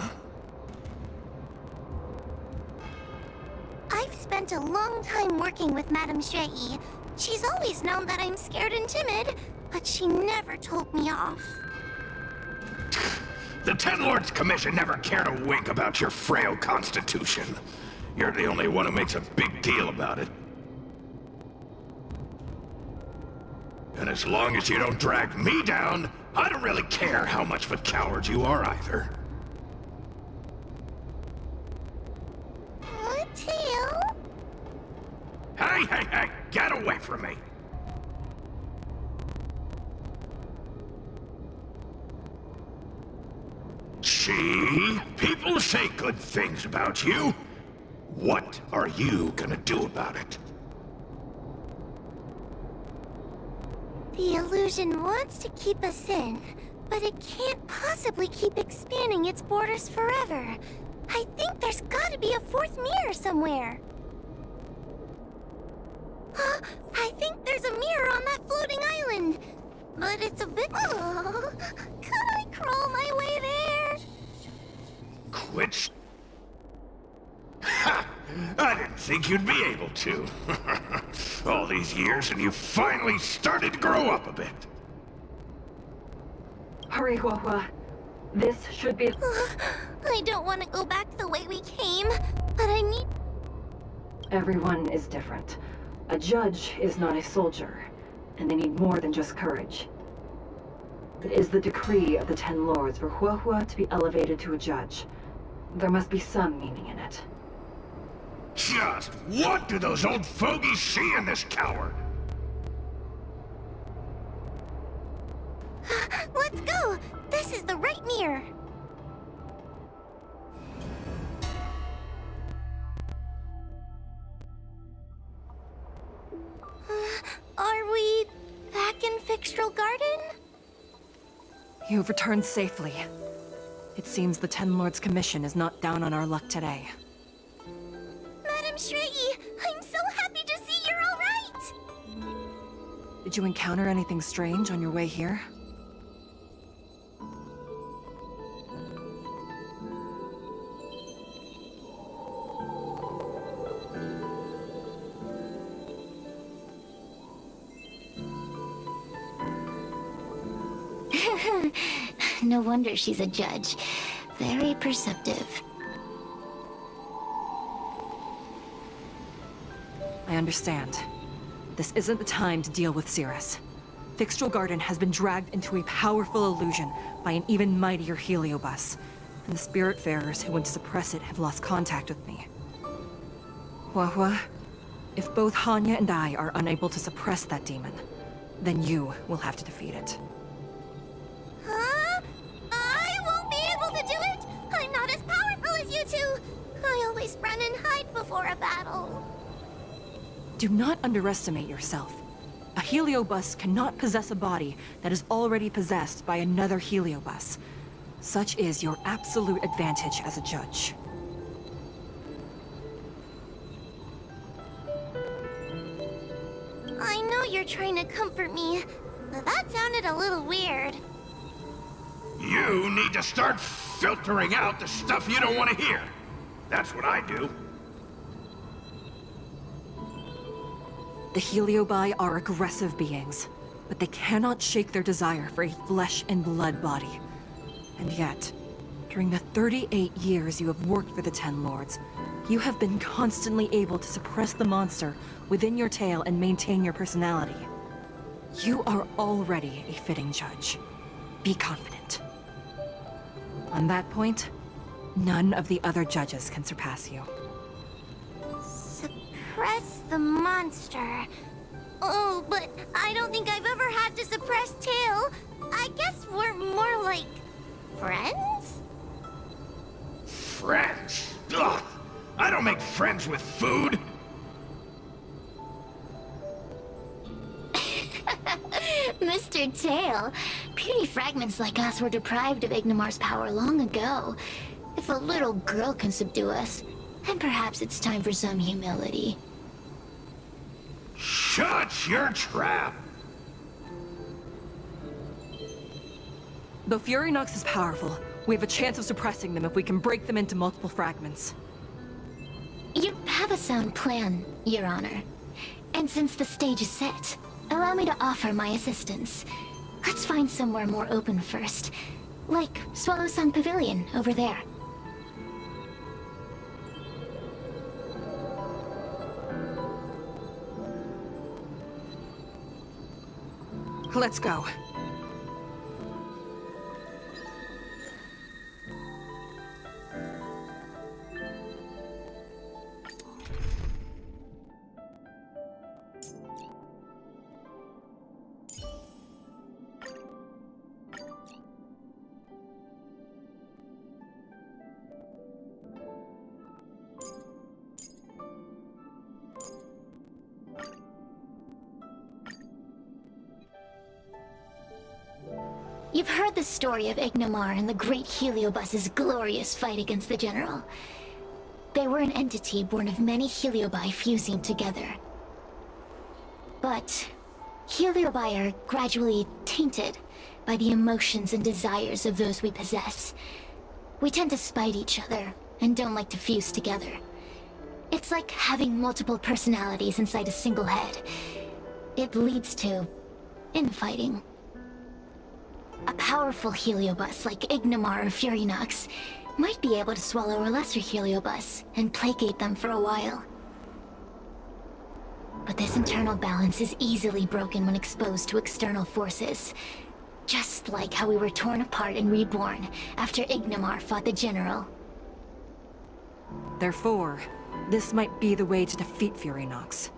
I've spent a long time working with Madame Shui. She's always known that I'm scared and timid, but she never told me off. The Ten Lords Commission never cared a wink about your frail constitution. You're the only one who makes a big deal about it. And as long as you don't drag me down, I don't really care how much of a coward you are either. Tail? Hey, get away from me! See? People say good things about you. What are you gonna do about it? The illusion wants to keep us in, but it can't possibly keep expanding its borders forever. I think there's gotta be a fourth mirror somewhere. I think there's a mirror on that floating island, but it's a bit... Oh, could I crawl my way there? Quit. Ha! I didn't think you'd be able to. All these years and you finally started to grow up a bit. Hurry, Huahua. This should be... I don't want to go back the way we came, but I need... Everyone is different. A judge is not a soldier, and they need more than just courage. It is the decree of the Ten Lords for Huahua to be elevated to a judge. There must be some meaning in it. Just what do those old fogies see in this coward? Let's go! This is the right mirror! Are we back in Fixtral Garden? You've returned safely. It seems the Ten Lords' Commission is not down on our luck today. Madam Shregi, I'm so happy to see you're alright! Did you encounter anything strange on your way here? No wonder she's a judge. Very perceptive. I understand. This isn't the time to deal with Cirrus. Fixtral Garden has been dragged into a powerful illusion by an even mightier heliobus, and the Spiritfarers who went to suppress it have lost contact with me. Huahua, if both Hanya and I are unable to suppress that demon, then you will have to defeat it. Huh? I won't be able to do it! I'm not as powerful as you two! I always run and hide before a battle. Do not underestimate yourself. A heliobus cannot possess a body that is already possessed by another heliobus. Such is your absolute advantage as a judge. I know you're trying to comfort me, but that sounded a little weird. You need to start filtering out the stuff you don't want to hear. That's what I do. The Heliobi are aggressive beings, but they cannot shake their desire for a flesh and blood body. And yet, during the 38 years you have worked for the Ten Lords, you have been constantly able to suppress the monster within your tail and maintain your personality. You are already a fitting judge. Be confident. On that point, none of the other judges can surpass you. Suppress the monster. Oh, but I don't think I've ever had to suppress Tail. I guess we're more like... friends? Friends? Ugh! I don't make friends with food! Mr. Tail, puny fragments like us were deprived of Ignimar's power long ago. If a little girl can subdue us, then perhaps it's time for some humility. Shut your trap! Though Fury Nox is powerful, we have a chance of suppressing them if we can break them into multiple fragments. You have a sound plan, Your Honor. And since the stage is set, allow me to offer my assistance. Let's find somewhere more open first. Like Swallow Song Pavilion, over there. Let's go. You've heard the story of Ignimar and the Great Heliobus's glorious fight against the General. They were an entity born of many Heliobi fusing together. But Heliobi are gradually tainted by the emotions and desires of those we possess. We tend to spite each other and don't like to fuse together. It's like having multiple personalities inside a single head. It leads to infighting. A powerful heliobus like Ignomar or Furinox might be able to swallow a lesser heliobus and placate them for a while. But this internal balance is easily broken when exposed to external forces. Just like how we were torn apart and reborn after Ignomar fought the General. Therefore, this might be the way to defeat Furinox.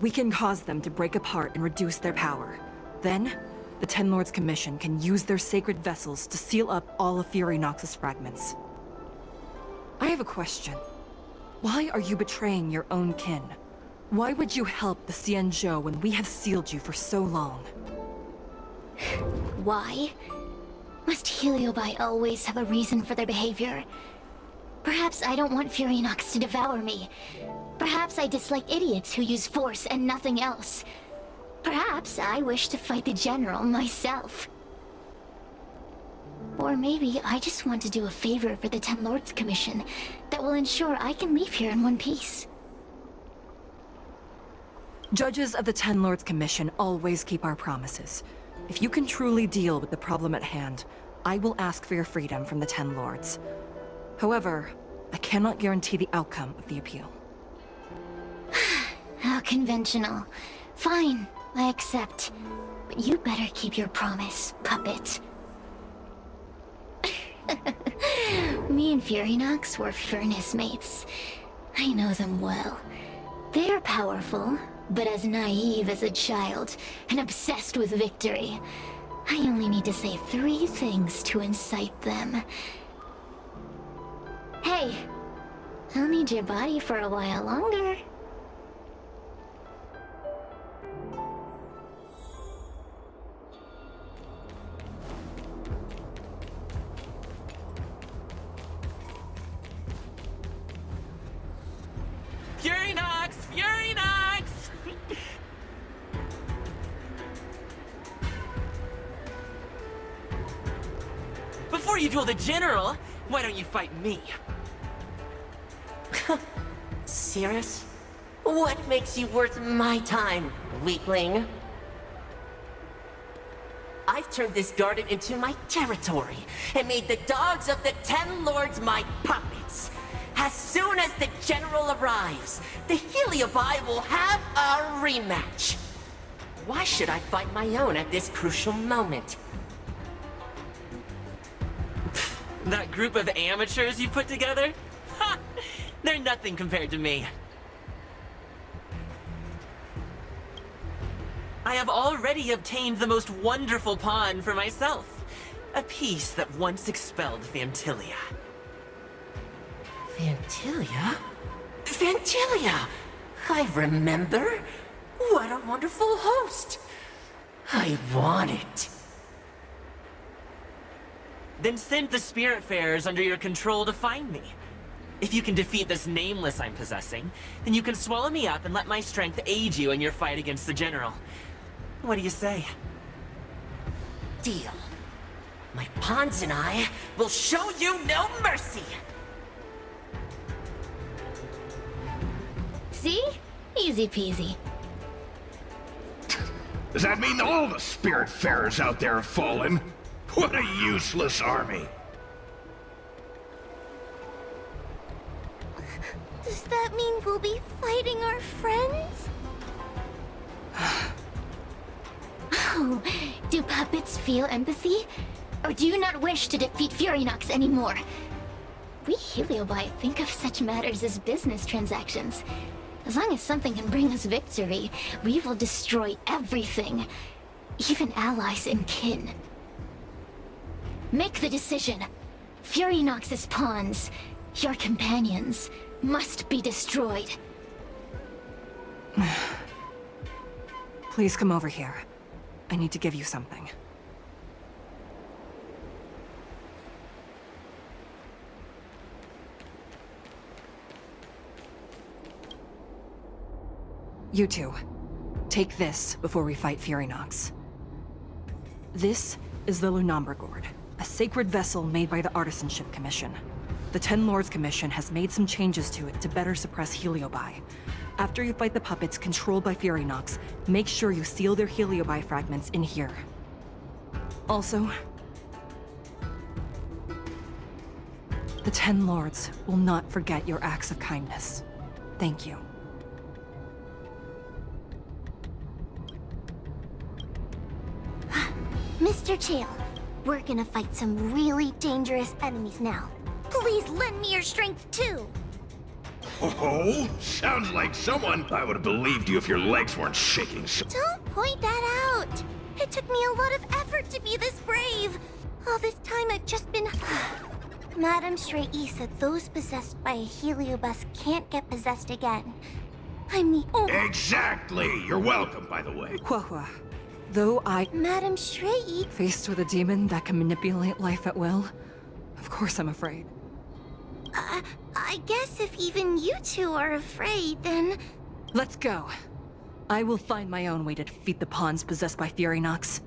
We can cause them to break apart and reduce their power. Then, the Ten Lords Commission can use their sacred vessels to seal up all of Furinox's fragments. I have a question. Why are you betraying your own kin? Why would you help the Xianzhou when we have sealed you for so long? Why? Must Heliobi always have a reason for their behavior? Perhaps I don't want Furinox to devour me. Perhaps I dislike idiots who use force and nothing else. Perhaps I wish to fight the General myself. Or maybe I just want to do a favor for the Ten Lords Commission that will ensure I can leave here in one piece. Judges of the Ten Lords Commission always keep our promises. If you can truly deal with the problem at hand, I will ask for your freedom from the Ten Lords. However, I cannot guarantee the outcome of the appeal. How conventional. Fine, I accept. But you better keep your promise, puppet. Me and Furinox were furnace mates. I know them well. They're powerful, but as naive as a child, and obsessed with victory. I only need to say 3 things to incite them. Hey, I'll need your body for a while longer. Furinox! Furinox! Before you duel the General, why don't you fight me? Serious? What makes you worth my time, weakling? I've turned this garden into my territory, and made the dogs of the Ten Lords my puppets. As soon as the General arrives, the Heliobi will have a rematch. Why should I fight my own at this crucial moment? That group of amateurs you put together? Ha! They're nothing compared to me. I have already obtained the most wonderful pawn for myself. A piece that once expelled Fantilia. Fantilia? Fantilia! I remember. What a wonderful host. I want it. Then send the Spiritfarers under your control to find me. If you can defeat this Nameless I'm possessing, then you can swallow me up and let my strength aid you in your fight against the General. What do you say? Deal. My pawns and I will show you no mercy! See? Easy peasy. Does that mean all the Spiritfarers out there have fallen? What a useless army! Does that mean we'll be fighting our friends? Oh, do puppets feel empathy? Or do you not wish to defeat Furinox anymore? We Heliobi think of such matters as business transactions. As long as something can bring us victory, we will destroy everything. Even allies and kin. Make the decision. Furinox's pawns, your companions, must be destroyed. Please come over here. I need to give you something. You two, take this before we fight Furinox. This is the Lunambra Gourd, a sacred vessel made by the Artisanship Commission. The Ten Lords Commission has made some changes to it to better suppress Heliobi. After you fight the puppets controlled by Furinox, make sure you seal their Heliobi fragments in here. Also, the Ten Lords will not forget your acts of kindness. Thank you. Mr. Chael, we're gonna fight some really dangerous enemies now. Please lend me your strength too. Oh, sounds like someone. I would have believed you if your legs weren't shaking so. Don't point that out. It took me a lot of effort to be this brave. All this time I've just been... Madame Cerita said those possessed by a heliobus can't get possessed again. I mean... Oh. Exactly! You're welcome, by the way. Huahua, though I... Madame Cerita... Faced with a demon that can manipulate life at will, of course I'm afraid. I guess if even you two are afraid, then... Let's go. I will find my own way to defeat the pawns possessed by Furynox.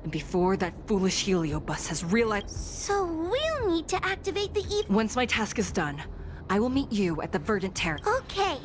And before that foolish heliobus has realized... So we'll need to activate the Once my task is done, I will meet you at the Verdant Terrace. Okay.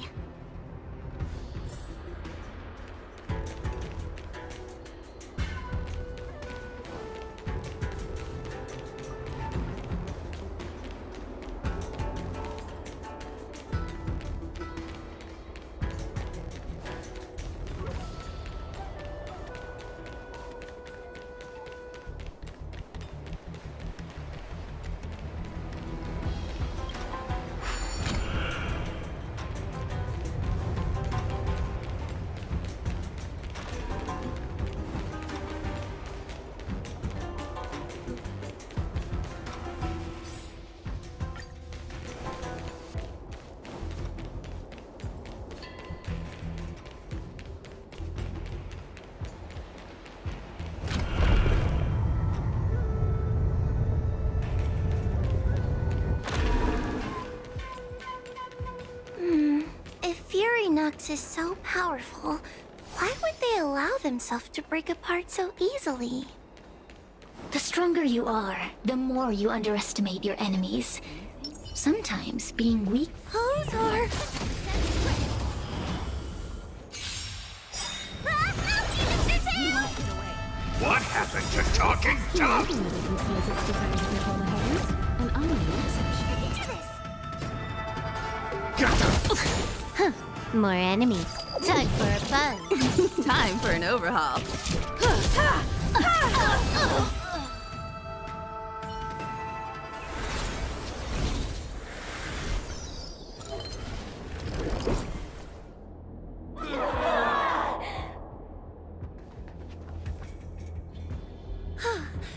Furynox is so powerful, why would they allow themselves to break apart so easily? The stronger you are, the more you underestimate your enemies. Sometimes being weak... Those are... What happened to talking Tom? Nothing that I can see is its desire to control the heavens, and I'm no exception. More enemies. Time for a buzz. Time for an overhaul.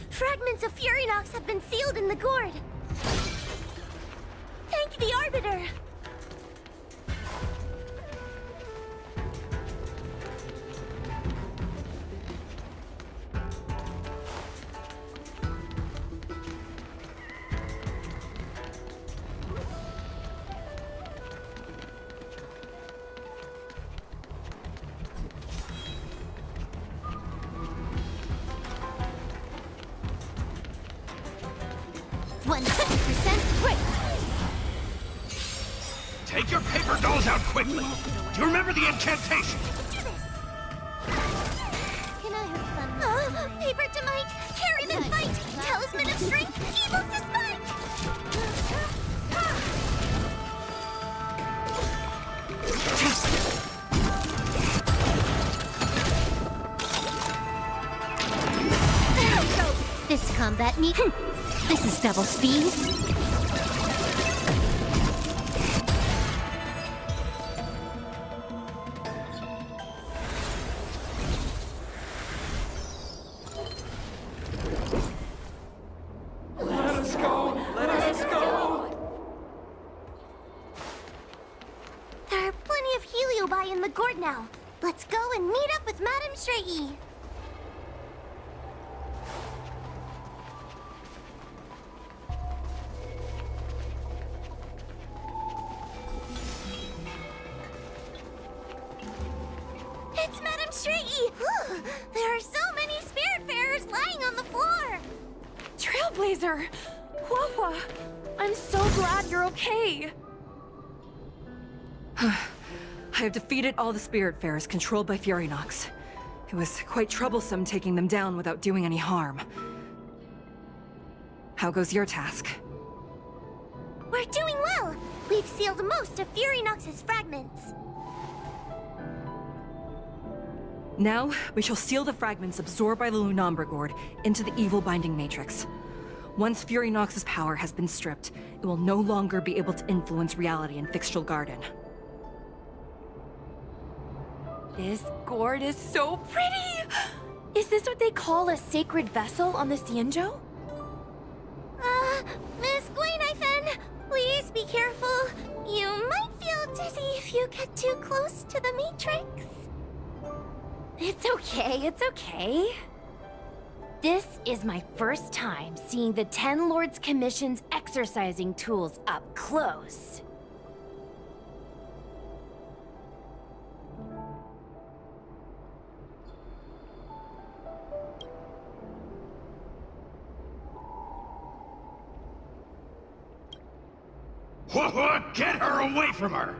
Fragments of Furynox have been sealed in the gourd. Thank the Arbiter. Take your paper dolls out quickly. Do you remember the incantation? Can I have fun? Paper to might, carry this fight. Talisman of strength, evil's despite. This combat meet. This is double speed. There are plenty of heliobi in the gourd now. Let's go and meet up with Madame Cerita. It's Madame Cerita! There are so many Spiritfarers lying on the floor! Trailblazer! Huahua! I'm so glad you're okay! I have defeated all the Spiritfarers controlled by Furynox. It was quite troublesome taking them down without doing any harm. How goes your task? We're doing well! We've sealed most of Furynox's fragments. Now, we shall seal the fragments absorbed by the Lunombra Gourd into the evil binding matrix. Once Furynox's power has been stripped, it will no longer be able to influence reality in Fixtral Garden. This gourd is so pretty! Is this what they call a sacred vessel on the Xianzhou? Miss Guinaifen, please be careful. You might feel dizzy if you get too close to the Matrix. It's okay, it's okay. This is my first time seeing the Ten Lords Commission's exercising tools up close. What? Get her away from her!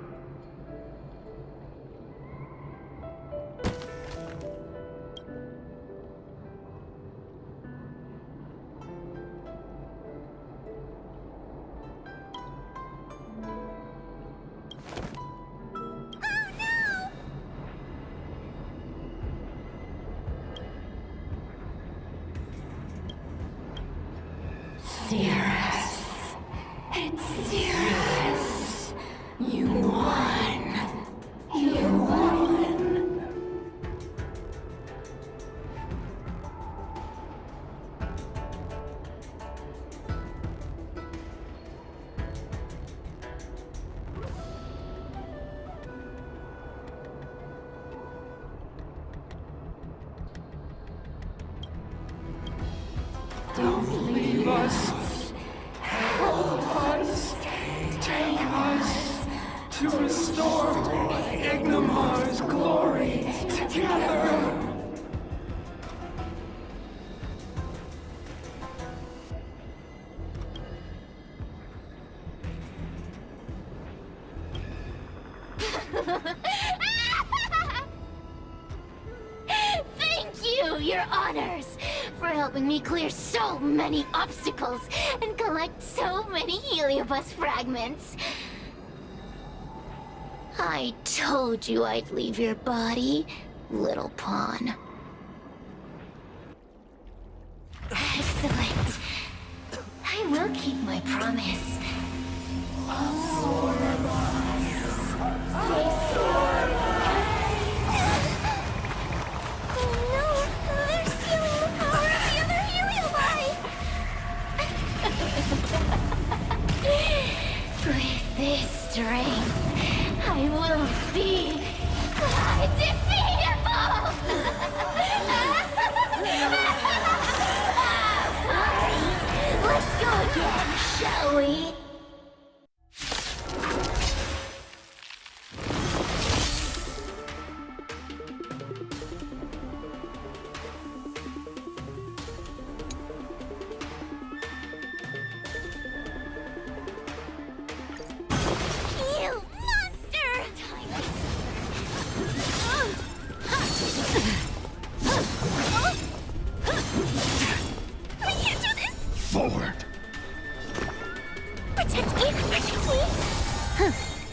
Don't leave us. Help us. Take us to restore Ignimar's glory together. Thank you, Your Honors, for helping me clear so many obstacles and collect so many Heliobus fragments. I told you I'd leave your body, little pawn. Excellent. I will keep my promise. With this strength, I will be undefeatable! Let's go again, shall we?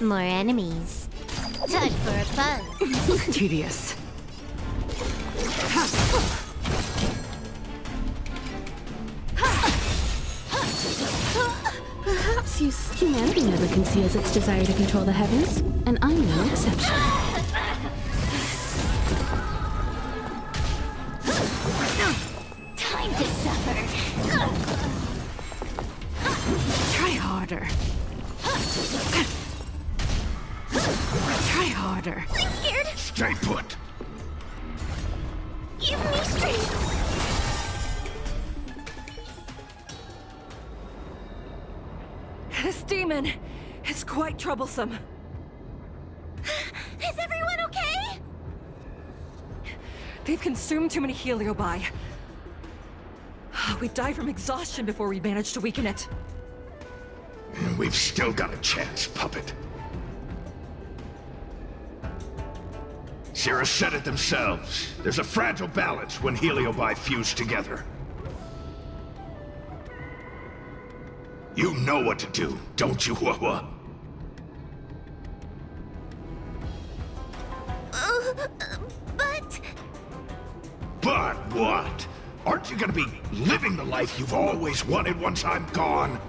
More enemies. Time for a buzz. Tedious. Perhaps humanity never conceals its desire to control the heavens, and I'm no exception. Time to suffer. Try harder. Try harder. I'm scared. Stay put. Give me strength. This demon is quite troublesome. Is everyone okay? They've consumed too many heliobi. We'd die from exhaustion before we managed to weaken it. And we've still got a chance, puppet. Sierra said it themselves. There's a fragile balance when Heliobi fuse together. You know what to do, don't you, Wawa? But... But what? Aren't you gonna be living the life you've always wanted once I'm gone?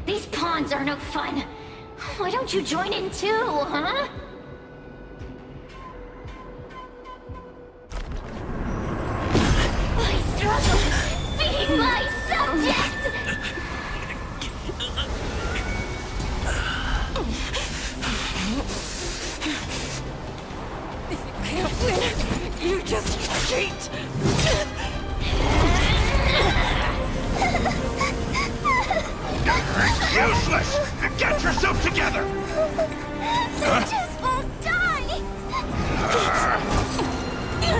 These pawns are no fun. Why don't you join in too, huh? I struggle being my subject! If you can't win, you just cheat! Useless! Get yourself together! They just won't die! We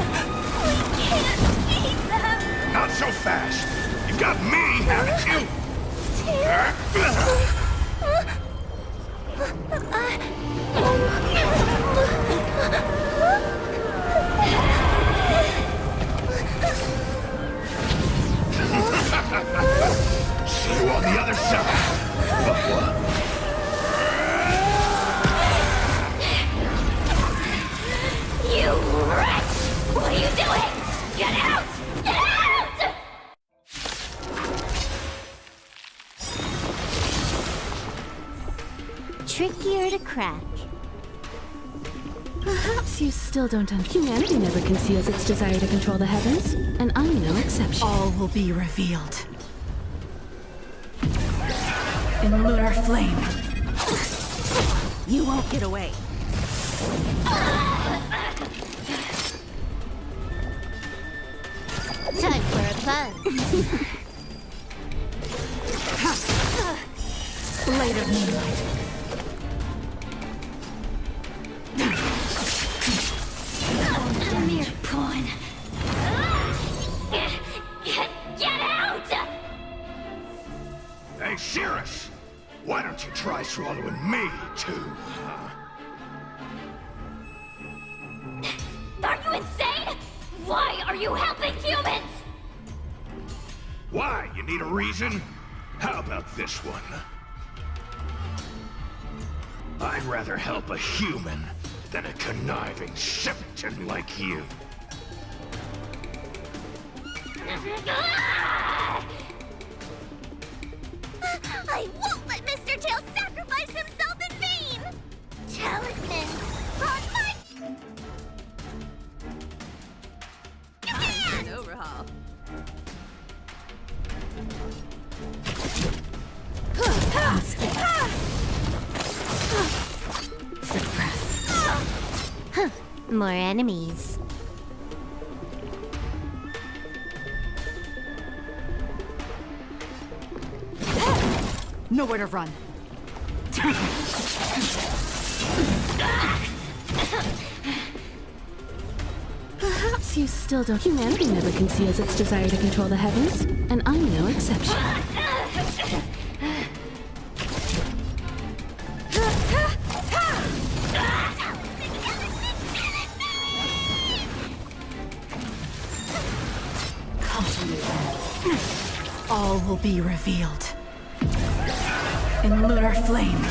can't beat them! Not so fast! You've got me, haven't you? See you on the other side, Wawa. You wretch! What are you doing? Get out! Get out! Trickier to crack. Perhaps you still don't understand. Humanity never conceals its desire to control the heavens, and I'm no exception. All will be revealed. In lunar flame. You won't get away. Time for a fun. Blade of moonlight. A mere pawn. Get out! Hey, Cirrus! Why don't you try swallowing me, too, huh? Are you insane? Why are you helping humans? Why? You need a reason? How about this one? I'd rather help a human than a conniving simpleton like you. I won't let Mr. Tail sacrifice himself in vain! Talismans on my... An overhaul. More enemies. Nowhere to run. Perhaps you still don't. Humanity never conceals its desire to control the heavens, and I'm no exception. All will be revealed. In lunar flame.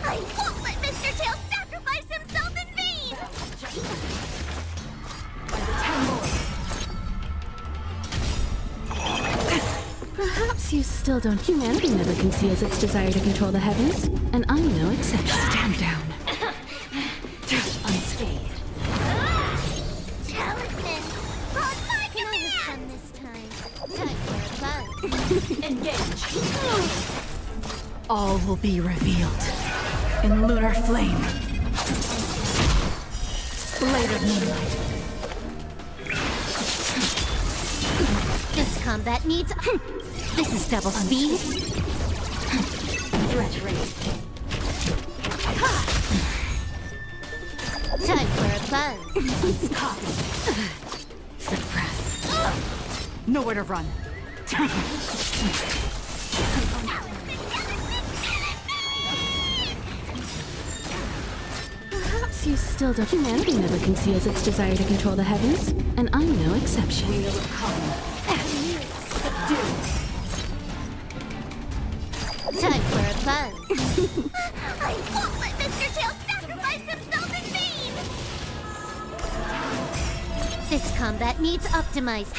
I won't let Mr. Tail sacrifice himself in vain! Perhaps you still don't. Humanity never conceals its desire to control the heavens, and I'm no exception. Stand down. Unscathed. Talismans on my command! This time. Time for a fun. Engage. All will be revealed. In lunar flame. Blade of moonlight. This combat needs... This is double speed. Threat raised. Time for a buzz. Copy. Suppress. Nowhere to run. Perhaps you still don't. Humanity never conceals its desire to control the heavens, and I'm no exception. Wheel of Karma. Subdue. Time for a buzz. I won't let Mr. Tail sacrifice himself in vain! This combat needs optimized.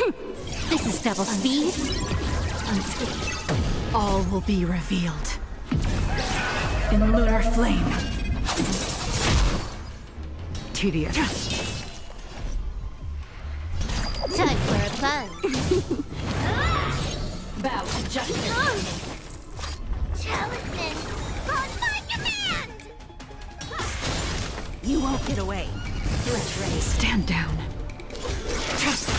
This is double speed. Unscathed. All will be revealed. In lunar flame. Tedious. Time for a buzz. Bow to justice. Talisman, on my command! You won't get away. Threat raised. Stand down.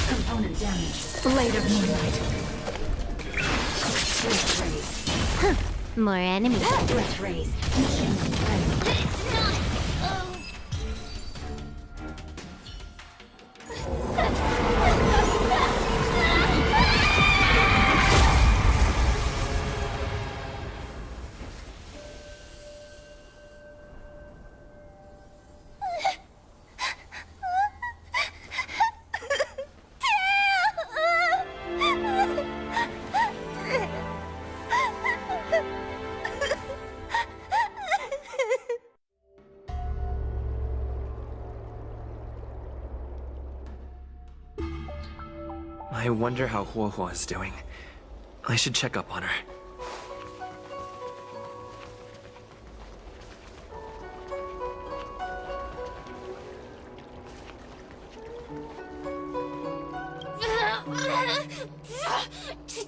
Component damage. Blade of moonlight. Threat raised. More enemies. Threat raised. Mission complete. It's not. I wonder how Huohuo is doing. I should check up on her.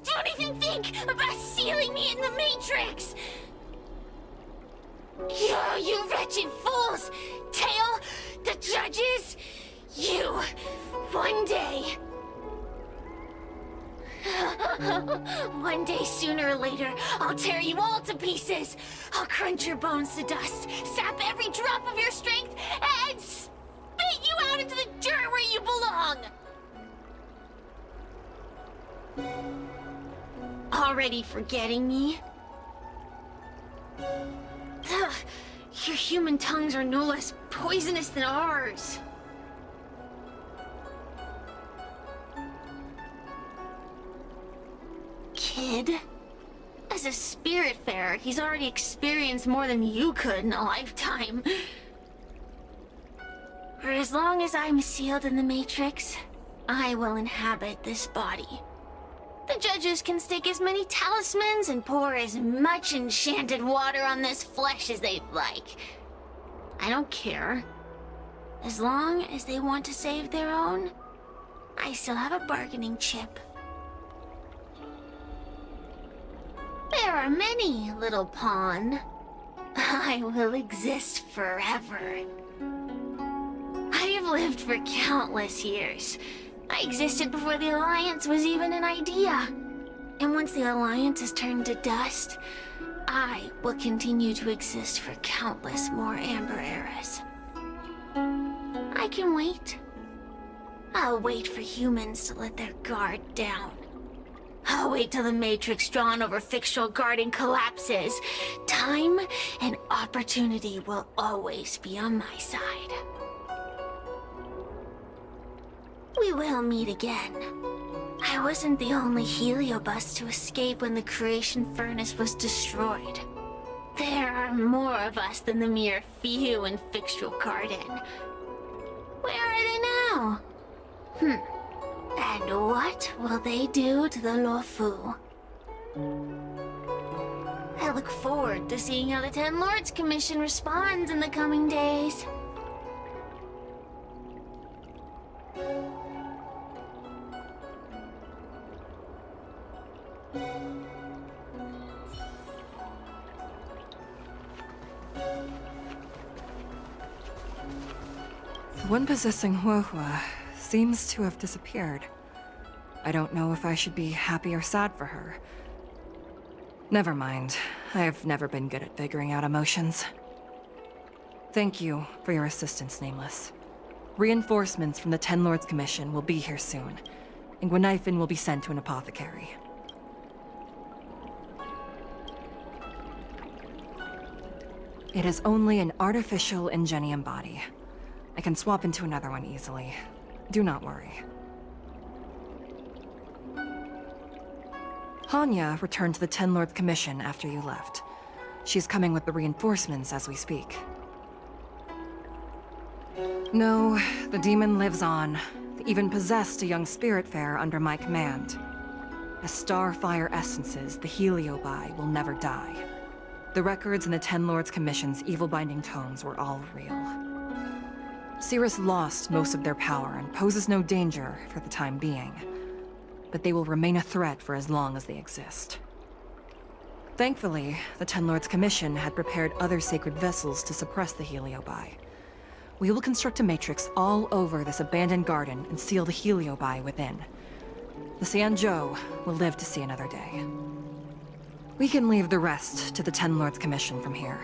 Don't even think about sealing me in the Matrix! You wretched fools! Tail, the judges, you, one day... One day, sooner or later, I'll tear you all to pieces. I'll crunch your bones to dust, sap every drop of your strength, and spit you out into the dirt where you belong. Already forgetting me? Ugh, your human tongues are no less poisonous than ours. Kid? As a spiritfarer, he's already experienced more than you could in a lifetime. For as long as I'm sealed in the Matrix, I will inhabit this body. The judges can stake as many talismans and pour as much enchanted water on this flesh as they'd like. I don't care. As long as they want to save their own, I still have a bargaining chip. There are many, little pawn. I will exist forever. I have lived for countless years. I existed before the Alliance was even an idea. And once the Alliance is turned to dust, I will continue to exist for countless more Amber eras. I can wait. I'll wait for humans to let their guard down. I'll wait till the Matrix drawn over Fictional Garden collapses. Time and opportunity will always be on my side. We will meet again. I wasn't the only Heliobus to escape when the creation furnace was destroyed. There are more of us than the mere few in Fictional Garden. Where are they now? And what will they do to the Luofu? I look forward to seeing how the Ten Lords Commission responds in the coming days. The one possessing Huohua seems to have disappeared. I don't know if I should be happy or sad for her. Never mind. I've never been good at figuring out emotions. Thank you for your assistance, Nameless. Reinforcements from the Ten Lords Commission will be here soon, and Gwenifin will be sent to an apothecary. It is only an artificial Ingenium body. I can swap into another one easily. Do not worry. Hanya returned to the Ten Lords Commission after you left. She's coming with the reinforcements as we speak. No, the demon lives on. They even possessed a young Spiritfarer under my command. As starfire essences, the Heliobi will never die. The records in the Ten Lords Commission's evil-binding tomes were all real. Cirrus lost most of their power and poses no danger for the time being. But they will remain a threat for as long as they exist. Thankfully, the Ten Lords Commission had prepared other sacred vessels to suppress the Heliobi. We will construct a matrix all over this abandoned garden and seal the Heliobi within. The Xianzhou will live to see another day. We can leave the rest to the Ten Lords Commission from here.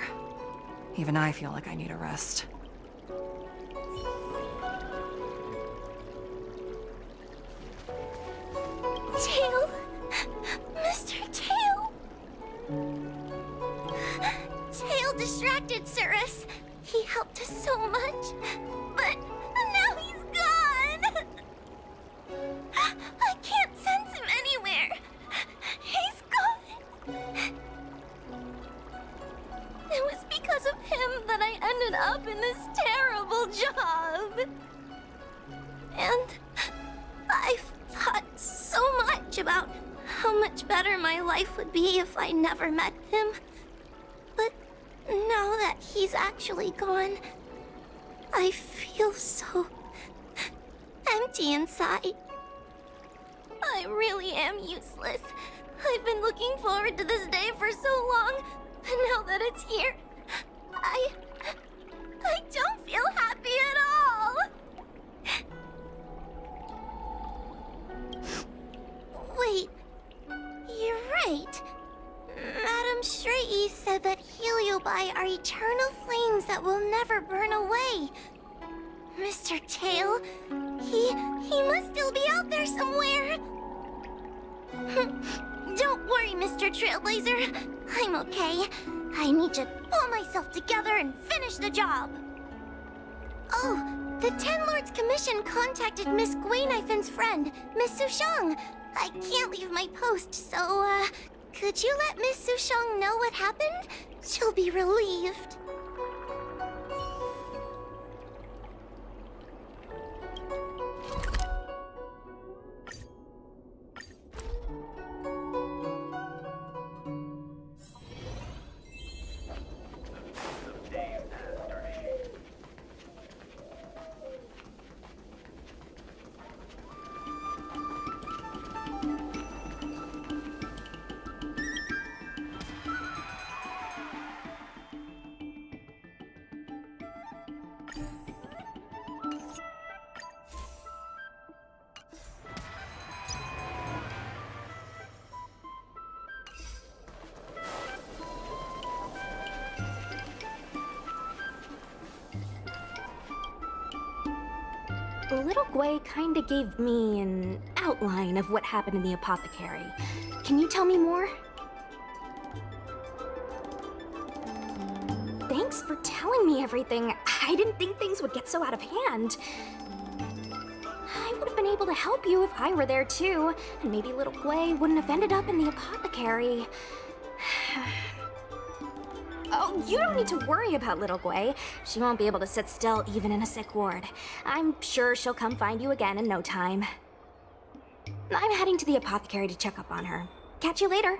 Even I feel like I need a rest. Tail! Mr. Tail! Tail distracted Cirrus. He helped us so much, but now he's gone! I can't sense him anywhere. He's gone. It was because of him that I ended up in this terrible job. And I've thought so much about how much better my life would be if I never met him. But now that he's actually gone, I feel so empty inside. I really am useless. I've been looking forward to this day for so long, and now that it's here, I don't feel happy at all. Wait, you're right. Madame Cerita said that Heliobi are eternal flames that will never burn away. Mr. Tail, he must still be out there somewhere. Don't worry, Mr. Trailblazer. I'm okay. I need to pull myself together and finish the job. Oh, the Ten Lords Commission contacted Miss Guinifin's friend, Miss Sushang. I can't leave my post, so, could you let Miss Sushang know what happened? She'll be relieved. Little Gwei kinda gave me an outline of what happened in the apothecary. Can you tell me more? Thanks for telling me everything. I didn't think things would get so out of hand. I would have been able to help you if I were there too, and maybe Little Gwei wouldn't have ended up in the apothecary. Oh, you don't need to worry about Little Gwei. She won't be able to sit still even in a sick ward. I'm sure she'll come find you again in no time. I'm heading to the apothecary to check up on her. Catch you later.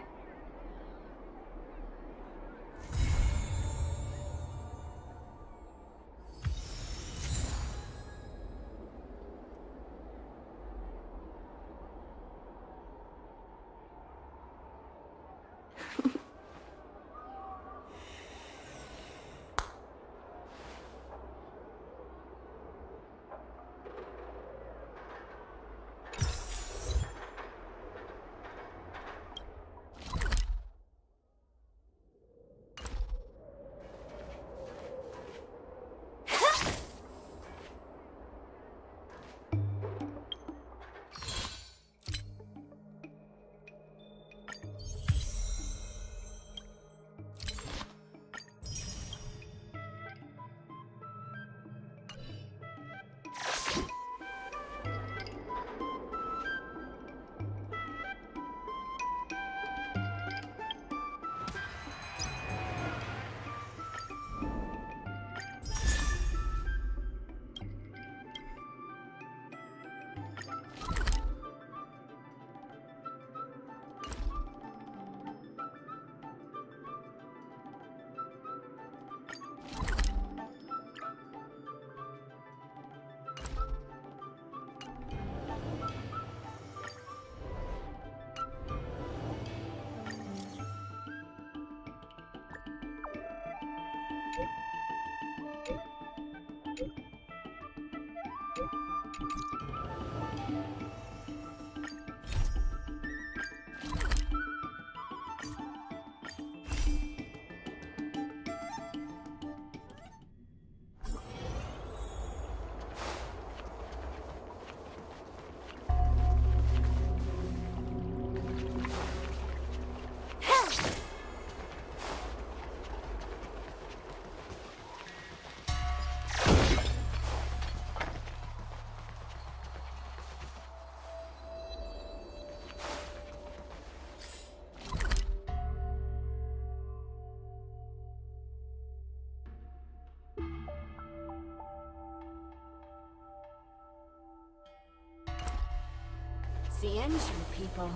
Cianjo people.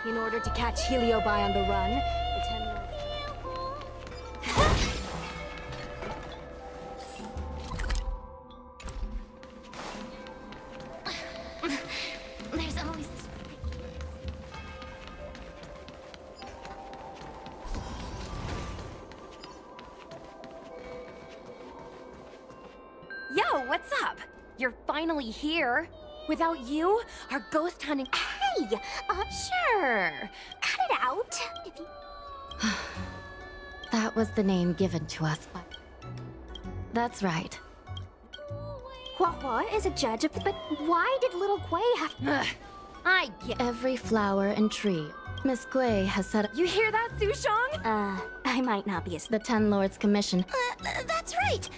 In order to catch Heliobi on the run, the 10 There's always this. Yo, what's up? You're finally here. Without you, our ghost hunting. Hey, sure. Cut it out. If you... That was the name given to us by... That's right. Hua is a judge of the... But why did little Quay have... I get... Every flower and tree, Miss Gui has set up... You hear that, Sushong? I might not be as... The Ten Lords Commission. That's right.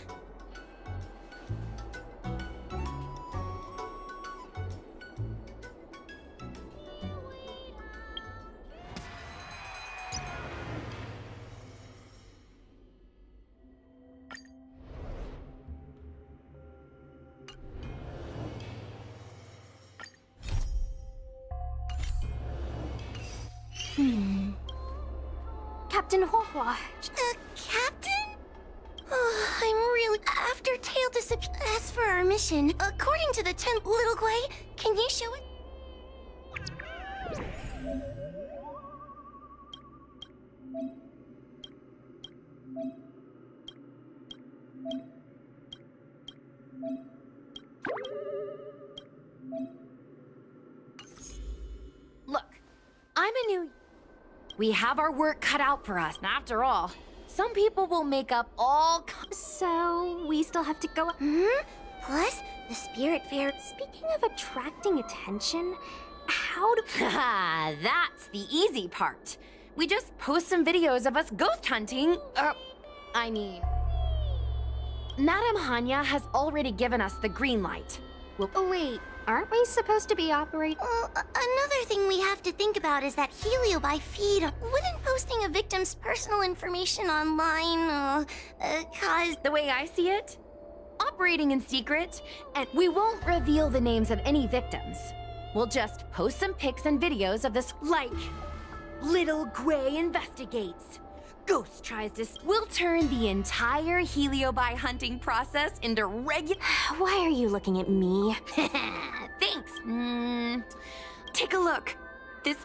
Captain Hua. Captain? Oh, I'm really... After Tail disappeared... As for our mission, according to the 10th Little Quay, can you show it? Look, I'm a new... We have our work cut out for us. After all, some people will make up all So, we still have to go... Plus, the spirit fair... Speaking of attracting attention, how do... That's the easy part. We just post some videos of us ghost hunting. I mean... Madame Hanya has already given us the green light. Oh wait, aren't we supposed to be operating? Another thing we have to think about is that Heliobi feed. Wouldn't posting a victim's personal information online, cause... The way I see it, operating in secret, and we won't reveal the names of any victims. We'll just post some pics and videos of this, like, Little Gray investigates. Ghost tries to... We'll turn the entire Heliobi hunting process into regular... Why are you looking at me? Thanks. Take a look. This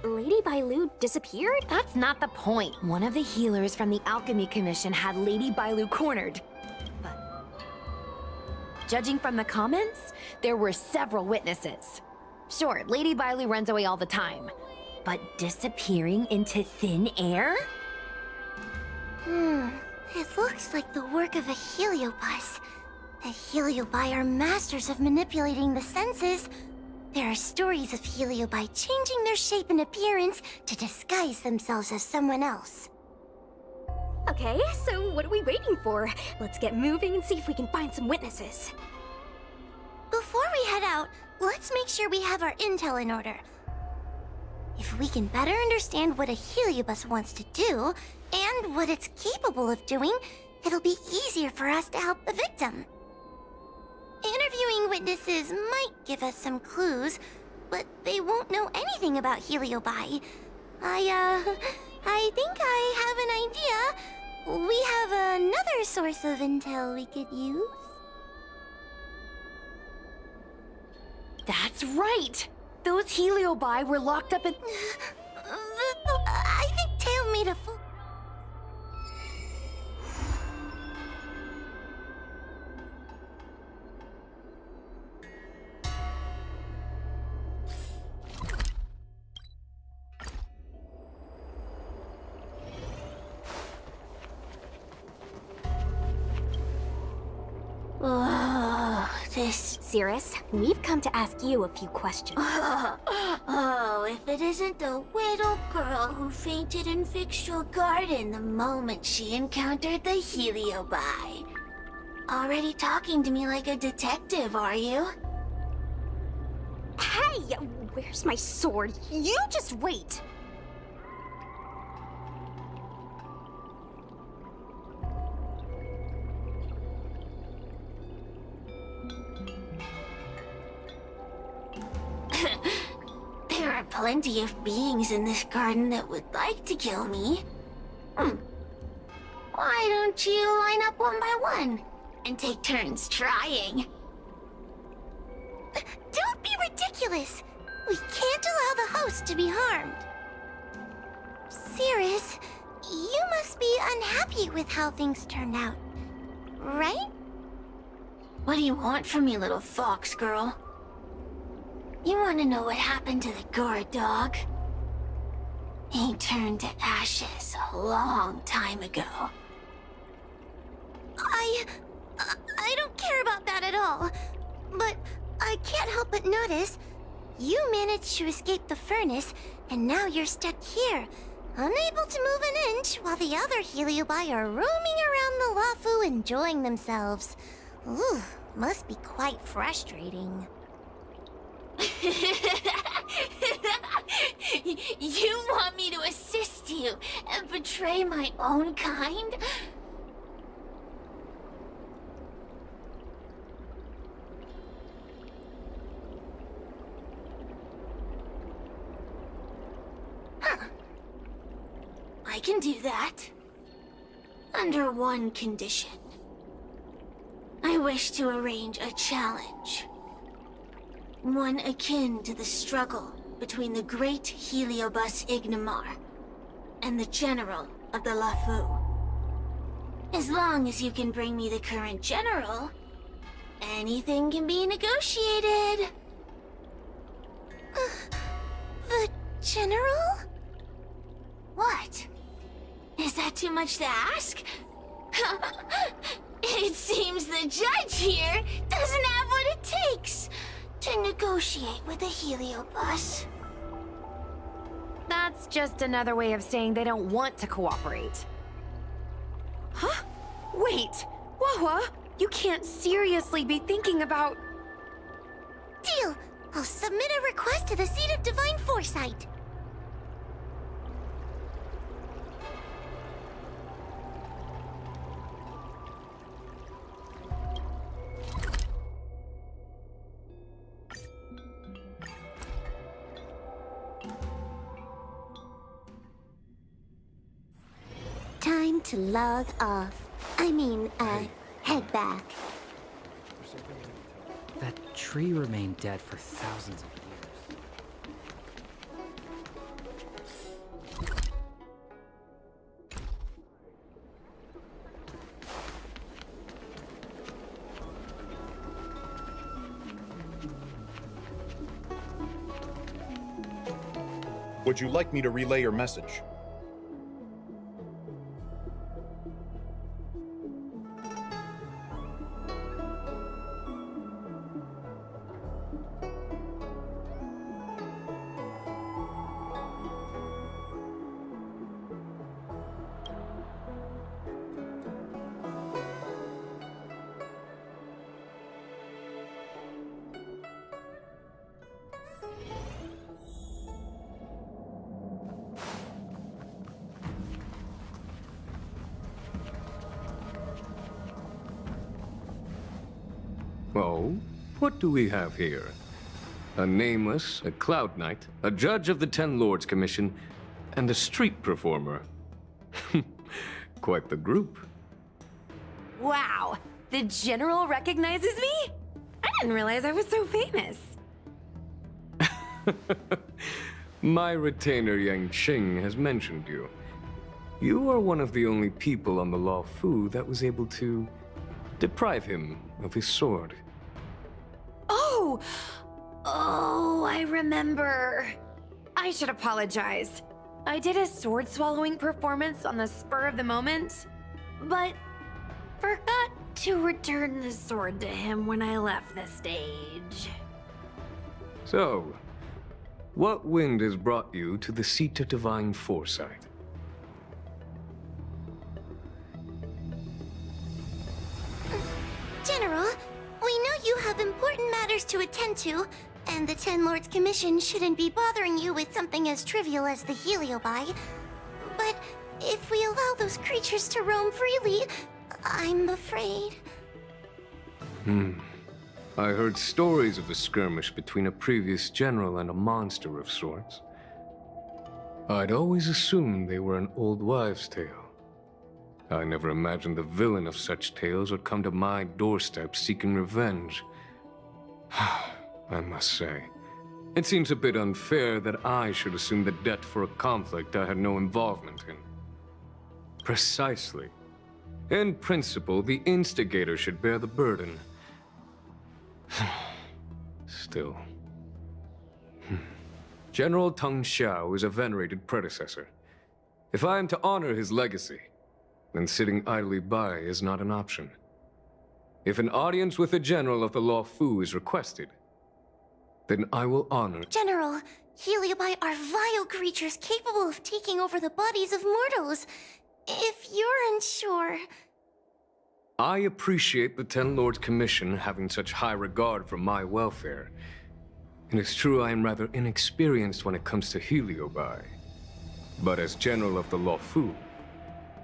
Lady Bailu disappeared? That's not the point. One of the healers from the Alchemy Commission had Lady Bailu cornered. But judging from the comments, there were several witnesses. Sure, Lady Bailu runs away all the time. But disappearing into thin air? It looks like the work of a Heliobus. The Heliobi are masters of manipulating the senses. There are stories of Heliobi changing their shape and appearance to disguise themselves as someone else. Okay, so what are we waiting for? Let's get moving and see if we can find some witnesses. Before we head out, let's make sure we have our intel in order. If we can better understand what a Heliobus wants to do, and what it's capable of doing, it'll be easier for us to help the victim. Viewing witnesses might give us some clues, but they won't know anything about Heliobi. I think I have an idea. We have another source of intel we could use. That's right! Those Heliobi were locked up in... I think Tail made a fool. Cirrus, we've come to ask you a few questions. Oh, if it isn't the little girl who fainted in Fixtral Garden the moment she encountered the Heliobi. Already talking to me like a detective, are you? Hey, where's my sword? You just wait. There are plenty of beings in this garden that would like to kill me. Why don't you line up one by one and take turns trying? Don't be ridiculous! We can't allow the host to be harmed. Cirrus, you must be unhappy with how things turned out, right? What do you want from me, little fox girl? You want to know what happened to the guard dog? He turned to ashes a long time ago. I don't care about that at all. But I can't help but notice you managed to escape the furnace, and now you're stuck here, unable to move an inch while the other Heliobi are roaming around the Lafu enjoying themselves. Ooh, must be quite frustrating. You want me to assist you and betray my own kind? Huh. I can do that. Under one condition. I wish to arrange a challenge. One akin to the struggle between the great Heliobus Ignimar and the general of the Lafu. As long as you can bring me the current general, anything can be negotiated. The general? What? Is that too much to ask? It seems the judge here doesn't have what it takes to negotiate with the Heliobus. That's just another way of saying they don't want to cooperate. Huh? Wait! Wawa, you can't seriously be thinking about... Deal! I'll submit a request to the Seat of Divine Foresight. Time to log off. Head back. That tree remained dead for thousands of years. Would you like me to relay your message? Oh? what do we have here? A nameless, a cloud knight, a judge of the Ten Lords Commission, and a street performer. Quite the group. Wow, the General recognizes me? I didn't realize I was so famous. My retainer Yang Qing has mentioned you. You are one of the only people on the Law Fu that was able to deprive him of his sword. Oh! Oh, I remember. I should apologize. I did a sword-swallowing performance on the spur of the moment, but forgot to return the sword to him when I left the stage. So, what wind has brought you to the seat of divine foresight? General, we know you have important matters to attend to, and the Ten Lords Commission shouldn't be bothering you with something as trivial as the Heliobi. But if we allow those creatures to roam freely, I'm afraid... I heard stories of a skirmish between a previous general and a monster of sorts. I'd always assumed they were an old wives' tale. I never imagined the villain of such tales would come to my doorstep seeking revenge. I must say, it seems a bit unfair that I should assume the debt for a conflict I had no involvement in. Precisely. In principle, the instigator should bear the burden. Still. General Teng Xiao is a venerated predecessor. If I am to honor his legacy, then sitting idly by is not an option. If an audience with the General of the Law Fu is requested, then I will honor... General, Heliobi are vile creatures capable of taking over the bodies of mortals. If you're unsure... I appreciate the Ten Lords Commission having such high regard for my welfare. It is true I am rather inexperienced when it comes to Heliobi. But as General of the Law Fu,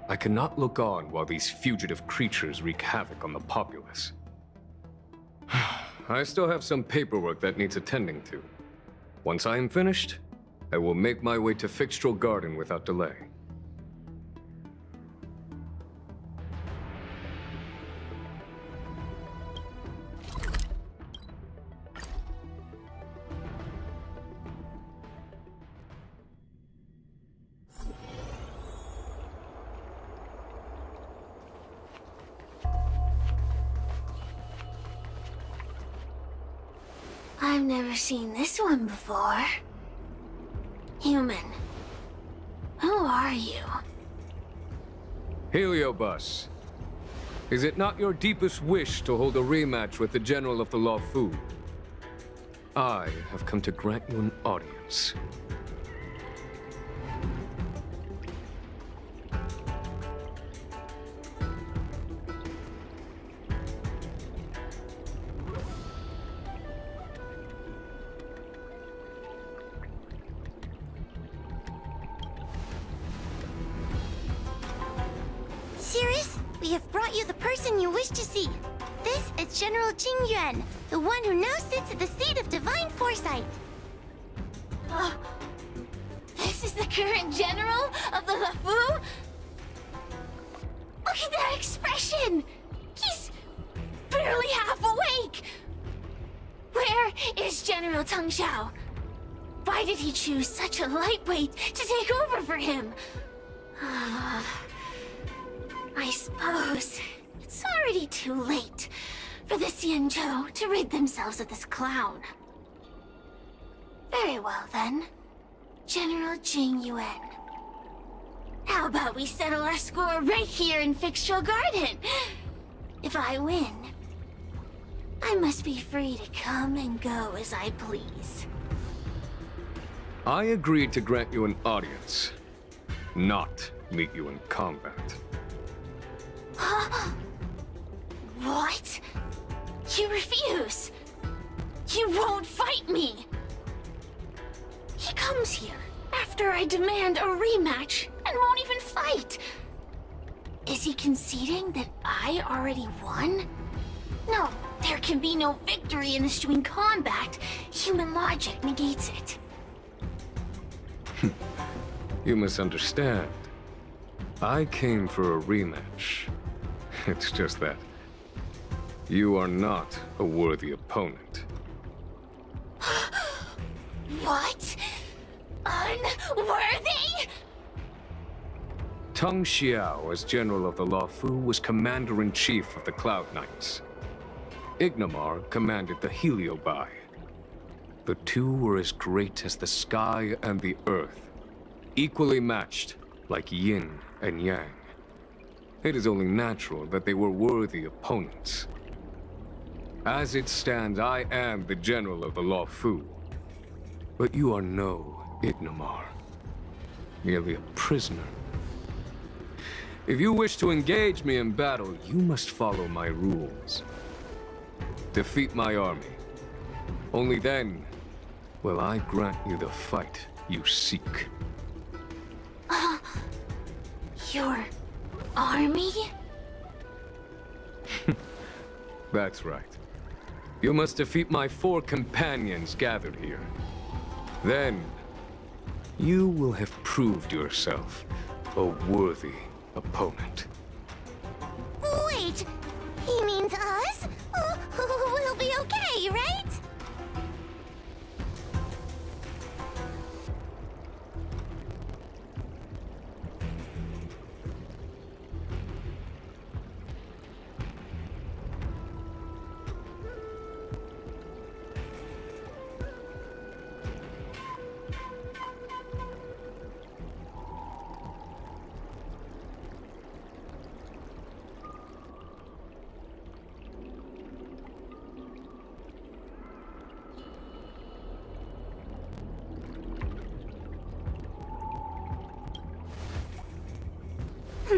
I cannot look on while these fugitive creatures wreak havoc on the populace. I still have some paperwork that needs attending to. Once I am finished, I will make my way to Fixtral Garden without delay. I've never seen this one before. Human. Who are you? Heliobus, is it not your deepest wish to hold a rematch with the General of the Law Fu? I have come to grant you an audience. Sirius, we have brought you the person you wish to see. This is General Jing Yuan, the one who now sits at the seat of divine foresight. This is the current general of the LeFou? Look at that expression! He's barely half awake! Where is General Teng Xiao? Why did he choose such a lightweight to take over for him? I suppose it's already too late for the Xianzhou to rid themselves of this clown. Very well then, General Jing Yuan. How about we settle our score right here in Fixtral Garden? If I win, I must be free to come and go as I please. I agreed to grant you an audience, not meet you in combat. What? You refuse? You won't fight me? He comes here after I demand a rematch and won't even fight. Is he conceding that I already won? No, there can be no victory in eschewing combat. Human logic negates it. You misunderstand. I came for a rematch. It's just that you are not a worthy opponent. What? Unworthy? Tang Xiao, as General of the Luofu, was Commander-in-Chief of the Cloud Knights. Ignamar commanded the Heliobai. The two were as great as the sky and the earth, equally matched like yin and yang. It is only natural that they were worthy opponents. As it stands, I am the General of the Luofu. But you are no Ignamar, merely a prisoner. If you wish to engage me in battle, you must follow my rules. Defeat my army. Only then will I grant you the fight you seek. Your army? That's right. You must defeat my 4 companions gathered here. Then, you will have proved yourself a worthy opponent. Wait, he means us? We'll be okay, right?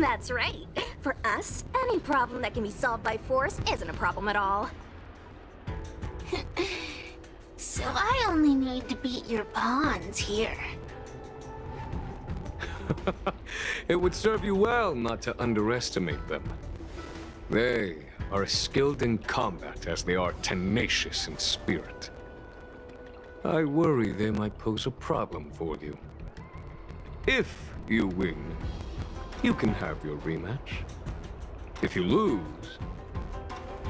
That's right. For us, any problem that can be solved by force isn't a problem at all. So I only need to beat your pawns here. It would serve you well not to underestimate them. They are as skilled in combat as they are tenacious in spirit. I worry they might pose a problem for you. If you win, you can have your rematch. If you lose,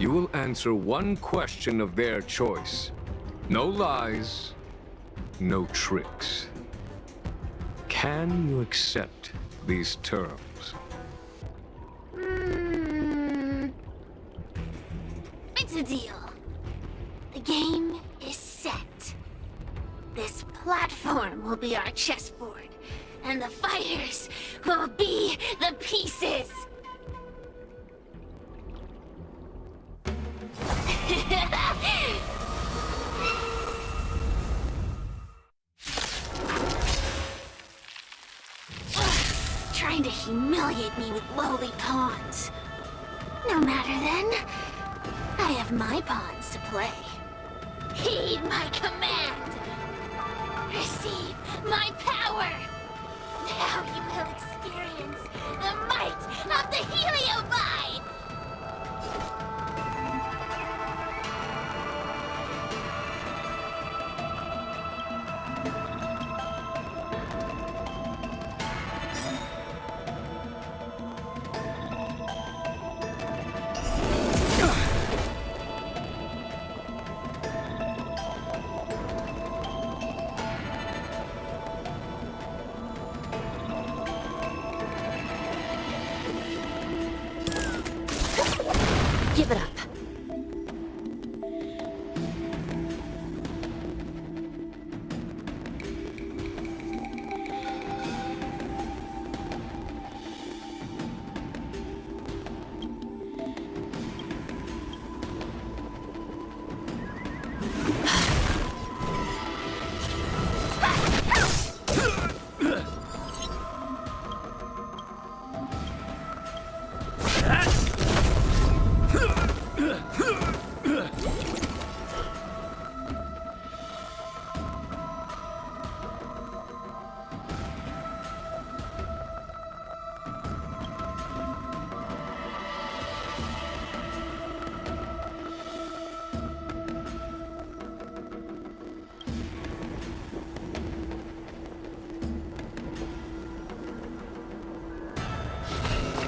you will answer one question of their choice. No lies, no tricks. Can you accept these terms? It's a deal. The game is set. This platform will be our chessboard, and the fighters will be the pieces. Trying to humiliate me with lowly pawns. No matter then. I have my pawns to play. Heed my command. Receive my power. Now you will experience the might of the Heliobai! Give it up.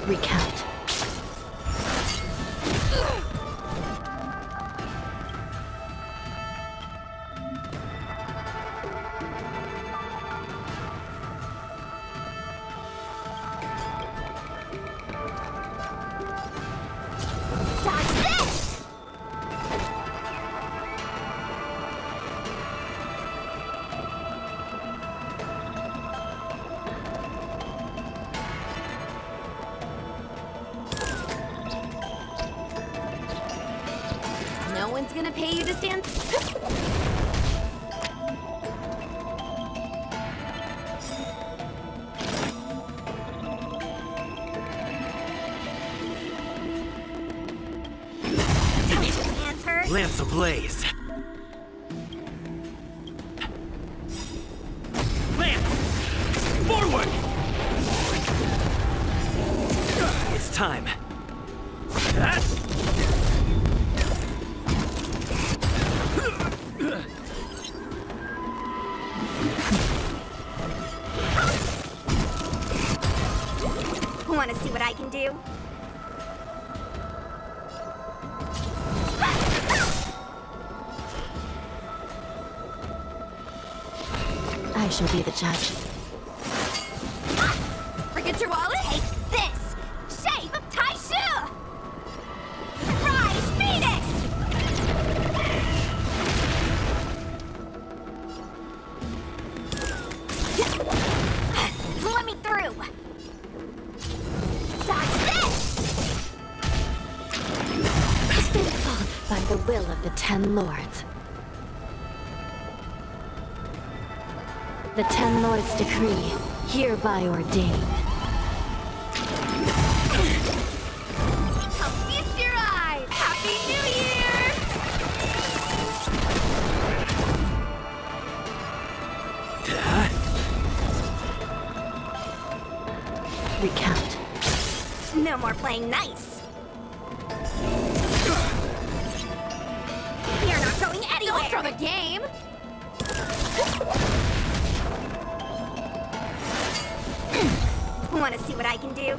Recount. No one's gonna pay you to stand. Lance ablaze. Lance! Forward! It's time. Want to see what I can do? I shall be the judge. Forget your wallet? Take this! Shape of Taishu! Rise, Phoenix! Let me through! Dodge this! Has been fought by the will of the 10 Lords. The 10 Lords' decree, hereby ordained. Feast your eyes! Happy New Year! Recount. No more playing nice. You're not going anywhere! Don't throw the game! Want to see what I can do?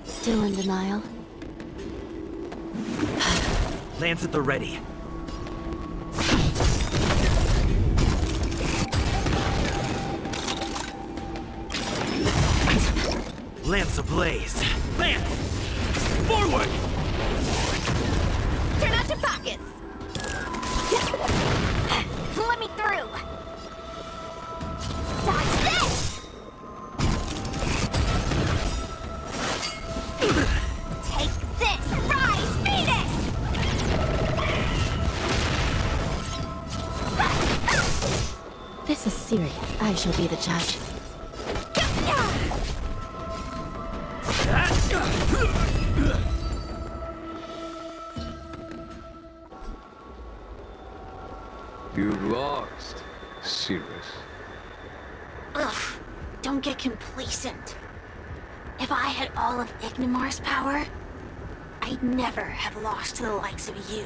Still in denial? Lance at the ready. Lance ablaze. Lance! Forward! Turn out your pockets! Let me through! Dodge this! Take this! Rise, Venus! This is serious. I shall be the judge. You've lost, Cirrus. Ugh, don't get complacent. If I had all of Ignimar's power, I'd never have lost to the likes of you.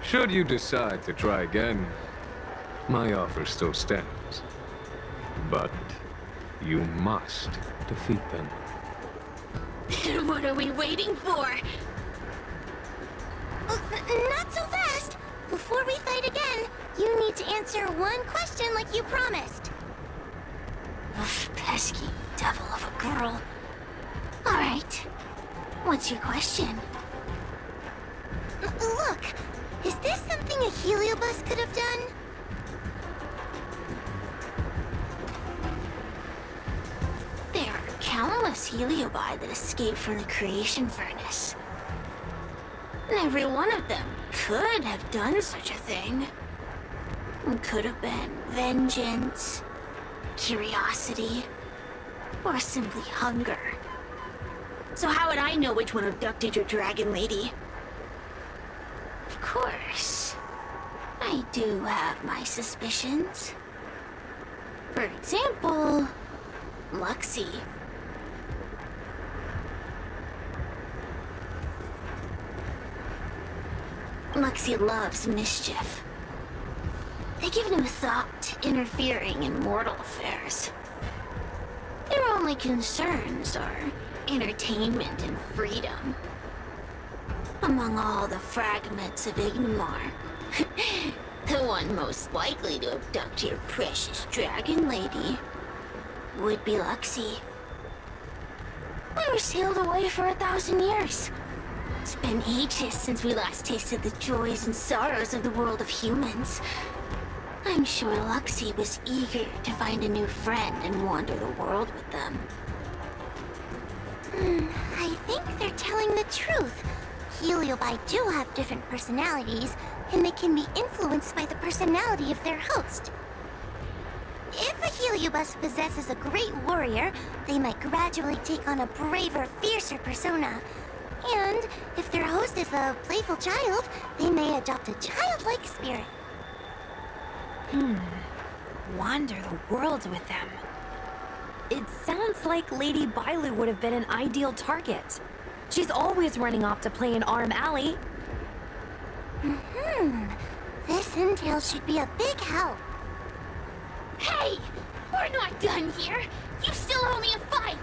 Should you decide to try again, my offer still stands. But you must defeat them. What are we waiting for? Not so fast! Before we fight again, you need to answer one question like you promised. Ugh, pesky devil of a girl. Alright. What's your question? Look, is this something a heliobus could have done? There are countless heliobi that escaped from the creation furnace. And every one of them could have done such a thing. It could have been vengeance, curiosity, or simply hunger. So how would I know which one abducted your dragon lady? Of course, I do have my suspicions. For example, Luxie. Luxie loves mischief. They give no thought to interfering in mortal affairs. Their only concerns are entertainment and freedom. Among all the fragments of Ignomar, the one most likely to abduct your precious dragon lady would be Luxie. We were sailed away for 1,000 years. It's been ages since we last tasted the joys and sorrows of the world of humans. I'm sure Luxie was eager to find a new friend and wander the world with them. I think they're telling the truth. Heliobi do have different personalities, and they can be influenced by the personality of their host. If a Heliobus possesses a great warrior, they might gradually take on a braver, fiercer persona. And if their host is a playful child, they may adopt a childlike spirit. Wander the world with them. It sounds like Lady Bailu would have been an ideal target. She's always running off to play in Arm Alley. This intel should be a big help. Hey! We're not done here! You still owe me a fight!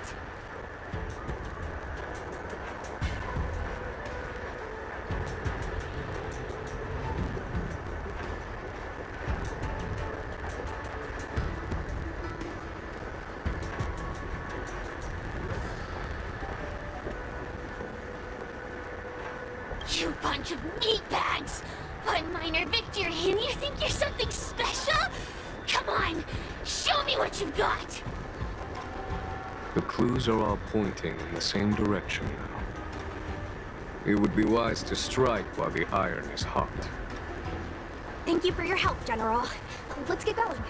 You bunch of meatbags! One minor victory and you think you're something special? Come on, show me what you've got! The clues are all pointing in the same direction now. It would be wise to strike while the iron is hot. Thank you for your help, General. Let's get going.